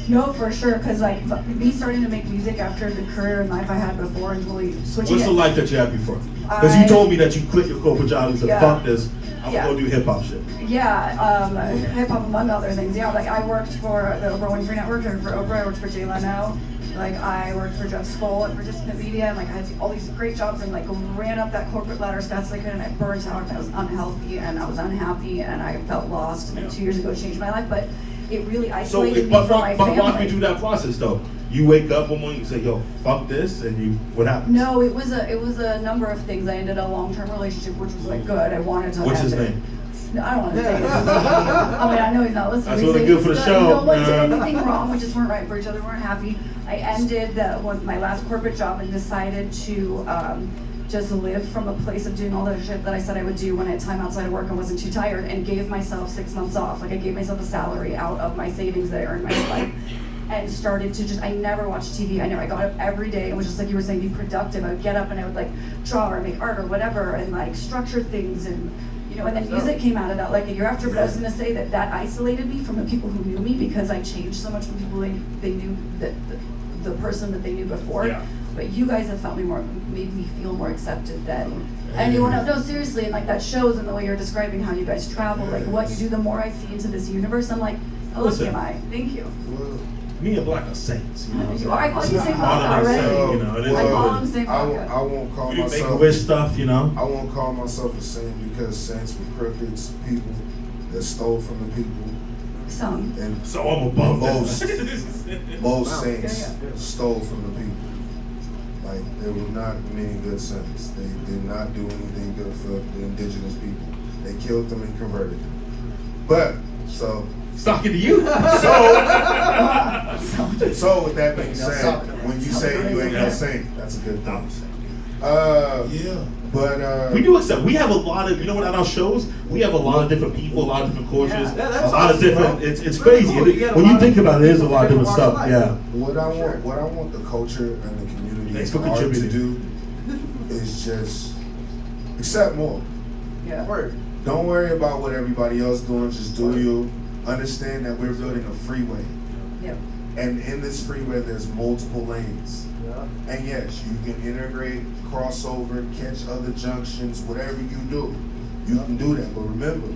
no, for sure. Cause like me starting to make music after the career and life I had before and really switching What's the it. life that you had before? Because you told me that you quit your corporate job and said, Yeah. fuck this, I'm Yeah. gonna go do hip hop shit. Yeah, hip hop among other things. Yeah, like I worked for the Oprah Winfrey Network and for Oprah. I worked for Jay Leno. Like I worked for Jeff Skoll at Participant Media, and like I had all these great jobs and like ran up that corporate ladder as fast as I could, and I burnt out, and I was unhealthy, and I was unhappy, and I felt lost. And 2 years ago, it changed my life, but it really So, isolated me but from my walk me family. through that process though. You wake up one morning, you say, yo, fuck this, and you, what happens? No, it was a number of things. I ended a long-term relationship, which was like good. I wanted to. What's end his it. name? No, I don't want to say his name. I mean, I know he's not listening. That's He's really saying good for the he's show. No one did Yeah. anything wrong. We just weren't right for each other. We weren't happy. I ended my last corporate job and decided to just live from a place of doing all the shit that I said I would do when I had time outside of work and wasn't too tired, and gave myself 6 months off. Like I gave myself a salary out of my savings that I earned my whole life. And started to just, I never watched TV. I got up every day and was just like you were saying, be productive. I would get up and I would like draw or make art or whatever and like structure things and, you know, and then music came out of that like a year after. But I was gonna say that isolated me from the people who knew me because I changed so much from people they knew that the person that they knew before. Yeah. But you guys have felt made me feel more accepted than anyone else. No, seriously, and like that shows in the way you're describing how you guys travel, like what you do. The more I see into this universe, I'm like, how lucky Listen. am I? Thank you. Well, Me and Black are saints, you know what I'm You are. I call you saying? Saint Honor Baca myself, already. you know, it is I call what him it is. Saint I Baca. won't call We do myself. Make-A-Wish stuff, you know? I won't call myself a saint because saints were crooked people that stole from the people, Some. and So I'm above Most. that. most Wow. saints Yeah. stole from the people. Like there were not many good saints. They did not do anything good for the indigenous people. They killed them and converted them. But so It's talking to you. so with that being said, when you say you ain't no saint, that's a good thing. Yeah. But We do accept. We have a lot of, you know what, at our shows, we have a lot of different people, a lot of different cultures, Yeah, a that's lot of awesome, different, bro. it's Really crazy. cool. You get a When lot you of think about it, there's a lot of different different stuff, walks of yeah. life. what I want the culture and the community Thanks for of art to contributing. do is just accept more. Yeah. Word. Don't worry about what everybody else doing. Just do you. Understand that we're building a freeway, Yep. and in this freeway there's multiple lanes. Yeah. And yes, you can integrate, crossover, catch other junctions, whatever you do, you can do that. But remember,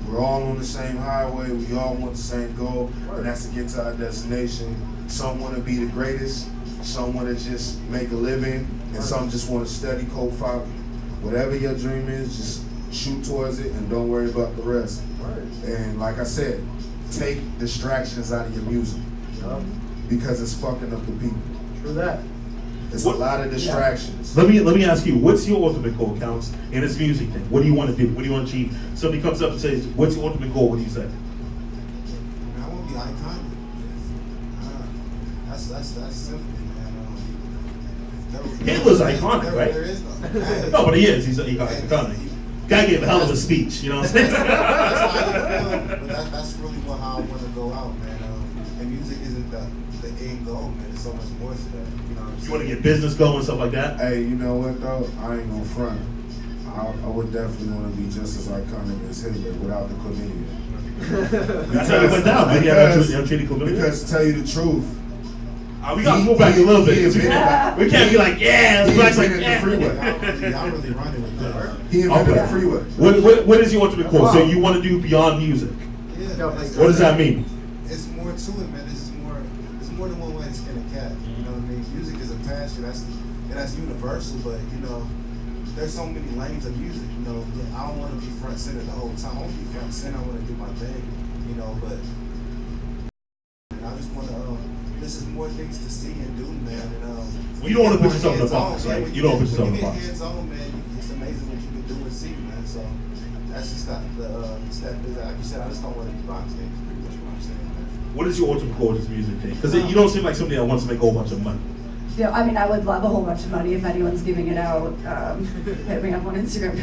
we're all on the same highway. We all want the same goal, and that's to get to our destination. Some want to be the greatest. Some want to just make a living, and some just want to study code 5. Whatever your dream is, just shoot towards it, and don't worry about the rest. And like I said, take distractions out of your music Yeah. because it's fucking up the people. True that. It's a lot of distractions. Let me ask you, what's your ultimate goal, Counts, in this music thing? What do you want to do? What do you want to achieve? Somebody comes up and says, what's your ultimate goal? What do you say? I want to be iconic. That's simple, man. Hitler's iconic, right? There is no. No, but he is. He's iconic. Guy gave a hell of a speech, you know what I'm saying? That's how I feel, but that's really how I want to go out, man. And music isn't the end goal, man. There's so much more to that. You know what I'm saying? You want to get business going, stuff like that? Hey, you know what though? I ain't gonna front. I would definitely want to be just as iconic as Hitler without the chlamydia. That's how it went down. Maybe I'm treating chlamydia. Because to tell you the truth, We gotta move back a little bit. We can't be like, yeah, he it's like, invented the yeah. freeway. Y'all really running with that. He invented Okay. the freeway. What is your ultimate goal? So you want to do beyond music? Yeah, What does that mean? It's more to it, man. It's more than one way to skin a cat. You know what I mean? Music is a passion. That's universal, but you know, there's so many lanes of music. You know, I don't want to be front center the whole time. I want to be front center. I want to do my thing. You know, but I just want to. This is more things to see and do, man. And Well, you don't want to put yourself in a box, right? You don't want to put yourself in a box. When you get hands on, man, it's amazing what you can do and see, man. So that's just the step. Like you said, I just don't want to be boxed in. Is pretty much what I'm saying, man. What is your ultimate goal with this music thing? Because you don't seem like somebody that wants to make a whole bunch of money. Yeah, I mean, I would love a whole bunch of money if anyone's giving it out. Hit me up on Instagram.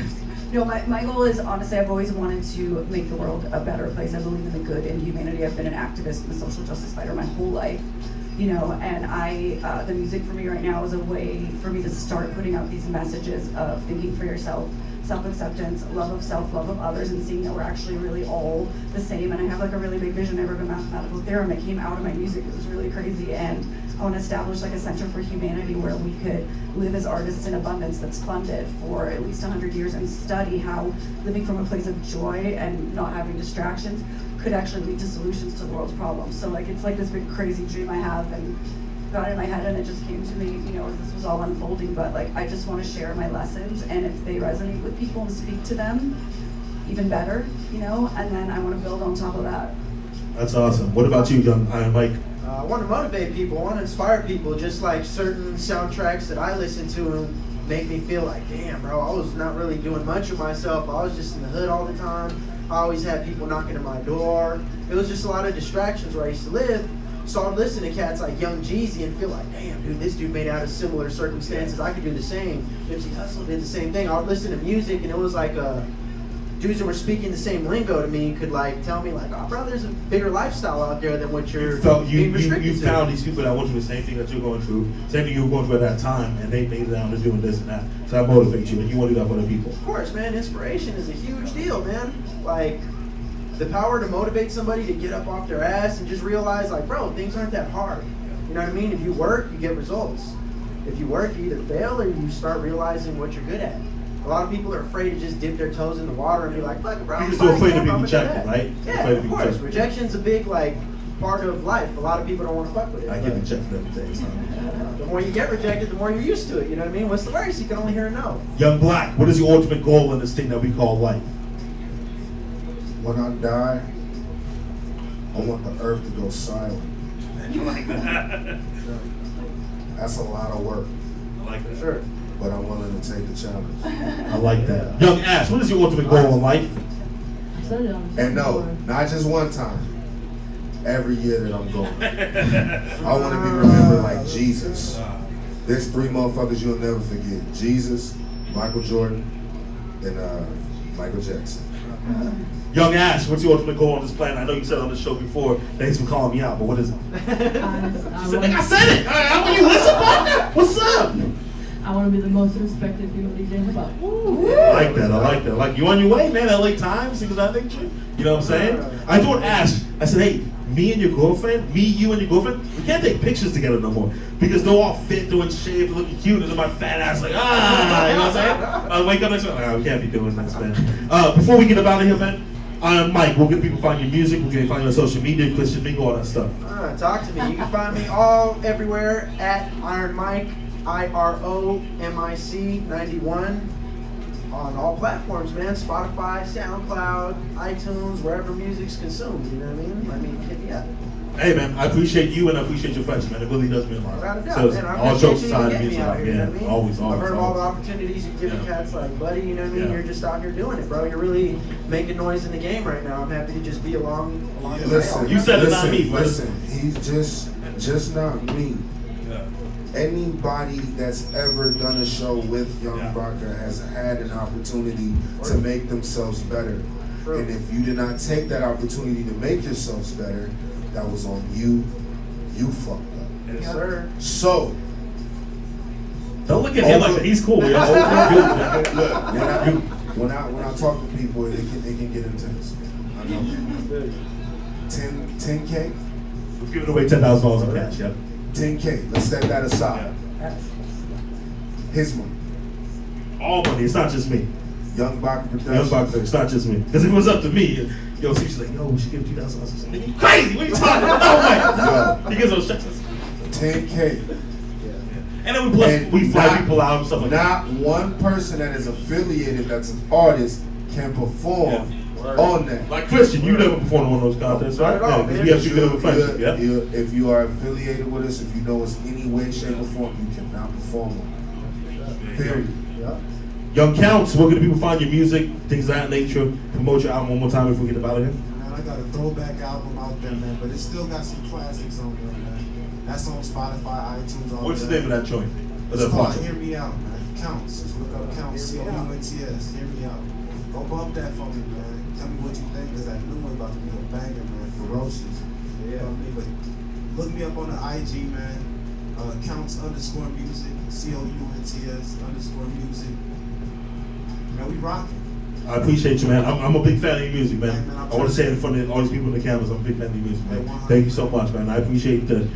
No, my goal is, honestly, I've always wanted to make the world a better place. I believe in the good in humanity. I've been an activist and a social justice fighter my whole life, you know, and the music for me right now is a way for me to start putting out these messages of thinking for yourself, self-acceptance, love of self, love of others, and seeing that we're actually really all the same. And I have like a really big vision. I wrote a mathematical theorem. It came out of my music. It was really crazy. And I want to establish like a center for humanity where we could live as artists in abundance that's funded for at least 100 years and study how living from a place of joy and not having distractions could actually lead to solutions to the world's problems. So like it's like this big crazy dream I have and got it in my head and it just came to me, you know, as this was all unfolding, but like I just want to share my lessons, and if they resonate with people and speak to them, even better, you know, and then I want to build on top of that. That's awesome. What about you, young Iron Mike? I want to motivate people, I want to inspire people, just like certain soundtracks that I listen to and make me feel like, damn, bro, I was not really doing much of myself. I was just in the hood all the time. I always had people knocking at my door. It was just a lot of distractions where I used to live. So I'd listen to cats like Young Jeezy and feel like, damn, dude, this dude made out of similar circumstances. I could do the same. Nipsey Hussle did the same thing. I would listen to music and it was like dudes that were speaking the same lingo to me could like tell me like, oh, bro, there's a bigger lifestyle out there than what you're being restricted You to. found these people that went through the same thing that you're going through, same thing you were going through at that time, and they made it down to doing this and that. So that motivates you, and you want to do that for other people. Of course, man, inspiration is a huge deal, man. Like, the power to motivate somebody to get up off their ass and just realize, like, bro, things aren't that hard. You know what I mean? If you work, you get results. If you work, you either fail or you start realizing what you're good at. A lot of people are afraid to just dip their toes in the water and be like, fuck it, bro. You're still afraid to be rejected, right? Yeah, Afraid to of be course. rejected. Rejection's a big, like, part of life. A lot of people don't want to fuck with it. I get rejected every day. So. The more you get rejected, the more you're used to it. You know what I mean? What's the worst? You can only hear a no. Young Black, what is your ultimate goal in this thing that we call life? When I die, I want the earth to go silent. You like that? That's a lot of work, I like that. Sure. but I'm willing to take the challenge. I like that. Young Ash, what is your ultimate goal in life? I said it on the And no, board. not just one time. Every year that I'm going. I want to be remembered like Jesus. There's three motherfuckers you'll never forget. Jesus, Michael Jordan, and Michael Jackson. Young Ash, what's your ultimate goal on this planet? I know you said it on the show before. Thanks for calling me out, but what is it? I said it! How will you listen, partner? What's up? I want to be the most respected female DJ in hip hop. I like that. I like that. Like, you on your way, man. LA Times, things of that nature. You know what I'm saying? I told Ash, I said, hey, me and your girlfriend, you and your girlfriend, we can't take pictures together no more because they're all fit, doing shaved, looking cute, and then my fat ass like, you know what I'm saying? I wake up next morning, we can't be doing this, man. Before we get out of here, man, Mike, we'll get people find your music, we'll get find you on social media, Christian Mingle, all that stuff. Talk to me. You can find me everywhere at Iron Mike, IROMIC 91 on all platforms, man. Spotify, SoundCloud, iTunes, wherever music's consumed. You know what I mean? Hit me up. Hey man, I appreciate you and I appreciate your friendship, man. It really does mean a lot. Without a doubt, So man. I all appreciate jokes you aside, it getting means me a out lot. here, you know Yeah, what I mean? always. I've heard of all the Yeah. opportunities you've given Yeah. cats like Buddy, you know what I mean? Yeah. You're just out here doing it, bro. You're really making noise in the game right now. I'm happy to just be along the Listen, trail. You said it, not me, brother. Listen, he's just not me. Yeah. Anybody that's ever done a show with Young Yeah. Baca has had an opportunity to make themselves better. True. And if you did not take that opportunity to make yourselves better, that was on you. You fucked up. Yes, sir. So, Don't look at him like that. He's cool. We all look, when I talk to people, it can get intense. I know. 10K? We're giving away $10,000 in cash, yeah. 10K. Let's set that aside. His money. All money. It's not just me. Young Baca Productions. Young Baca, it's not just me. Because if it was up to me, yo, she's like, yo, we should give $2,000. You crazy? What are you talking about? He gives those checks. 10K. And then we fly people out and stuff like that. Not one person that is affiliated that's an artist can perform on that. Like Christian, you never performed on one of those contests, right? Not at all, Yeah, because man. we have people that have friendship, yeah. If you are affiliated with us, if you know us any way, shape, or form, you cannot perform on. Period. Young Counts, where can people find your music, things of that nature? Promote your album one more time if we get about it here. Man, I got a throwback album out there, man, but it still got some classics on there, man. That's on Spotify, iTunes, all What's the that. name of that joint? It's called Hear Me Out, man. Counts. Just look up Counts, Counts. Hear Me Out. Go bump that for me, man. Tell me what you think, because that new one about to be a banger, man. Ferocious. Yeah. But look me up on the IG, man. Counts_music. COUNTS_music. Man, we rocking. I appreciate you, man. I'm a big fan of your music, man. Hey, man, I want to say it in front of all these people in the cameras, I'm a big fan of your music, man. Thank you so much, man. I appreciate that.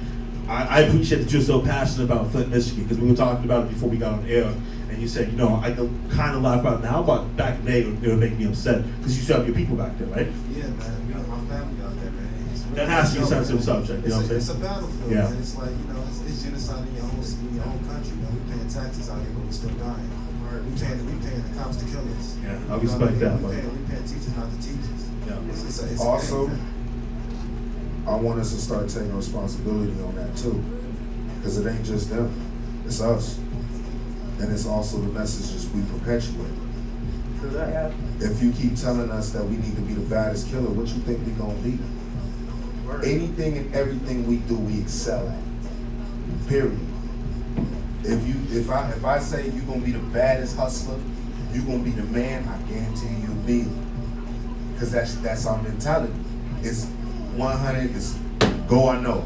I appreciate that you're so passionate about Flint, Michigan, because we were talking about it before we got on air, and you said, you know, I can kind of laugh about it now, but back in the day, it would make me upset, because you still have your people back there, right? Yeah, man. We got my family out there, man. It's really That has to be a sensitive subject, you know what I'm saying? It's a battlefield, Yeah. man. It's like, you know, it's genocide in your own country, man. We paying taxes out here, but we still dying. We paying the cops to kill us. Yeah, I You know respect what I that, mean? but- We paying teachers not to teach us. Yeah. It's Also, man. I want us to start taking responsibility on that too. Because it ain't just them, it's us. And it's also the messages we perpetuate. True that. If you keep telling us that we need to be the baddest killer, what you think we gonna be? Anything and everything we do, we excel at. Period. If I say you gonna be the baddest hustler, you gonna be the man, I guarantee you'll be it. Because that's our mentality. It's 100, it's go I know.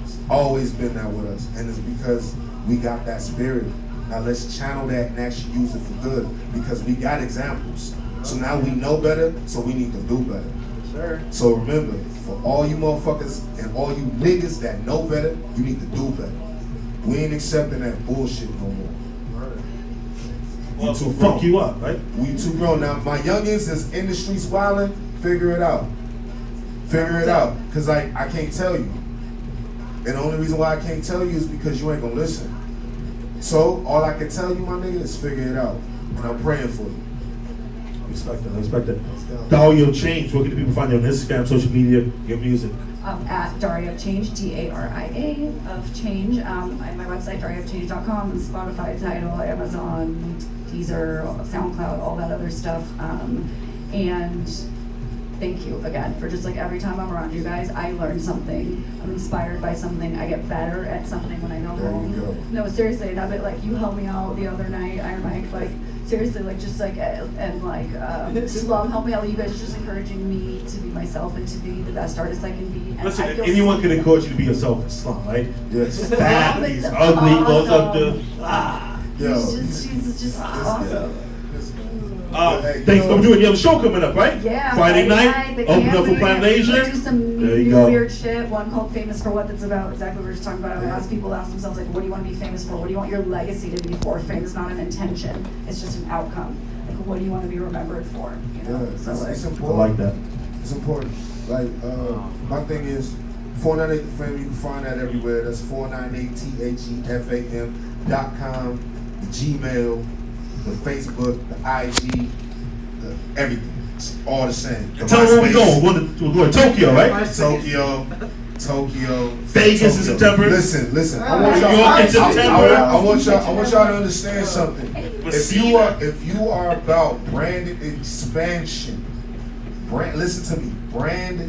It's always been that with us. And it's because we got that spirit. Now let's channel that and actually use it for good, because we got examples. So now we know better, so we need to do better. Sure. So remember, for all you motherfuckers and all you niggas that know better, you need to do better. We ain't accepting that bullshit no more. Well, too to fuck grown. you up, right? We too grown. Now my youngins that's in the streets wilding, figure it out. Figure it out. Cause I can't tell you. And the only reason why I can't tell you is because you ain't gonna listen. So all I can tell you, my nigga, is figure it out. And I'm praying for you. Respect that, respect that. DARIA Change, where can the people find you on Instagram, social media, your music? At Daria of Change, DARIA of Change. I have my website, dariaofchange.com, and Spotify, Tidal, Amazon, Deezer, SoundCloud, all that other stuff. And thank you again for just like every time I'm around you guys, I learn something. I'm inspired by something. I get better at something when I go There you home. go. No, seriously, that bit like you helped me out the other night, Iron Mike, like seriously, like just like and like Slum helped me out. You guys are just encouraging me to be myself and to be the best artist I can be. And Listen, I feel anyone can encourage you to be yourself in Slum, right? Yes. He's fat, he's ugly, he goes up to, Yo. She's just awesome. Hey, thanks for doing. You have a show coming up, right? Yeah, Friday night, the open up camp, for Planet we Asia. do some There you new go. weird shit. One called Famous for What, that's about exactly what we were just talking about. I ask people, ask themselves, like, what do you want to be famous for? What do you want your legacy to be for? Fame is not an intention; it's just an outcome. Like, what do you want to be remembered for? You know? Yeah, So it's like, I important. like that. It's important. Like, my thing is, 498 The Fam, you can find that everywhere. That's 498THEFAM.com, the Gmail, the Facebook, the IG, everything. It's all the same. The Tell them where we're MySpace, going. We're going to Tokyo, right? Tokyo, Tokyo, Vegas in September. Listen. I New York in September. I want y'all to understand something. But If you are about brand expansion, listen to me, brand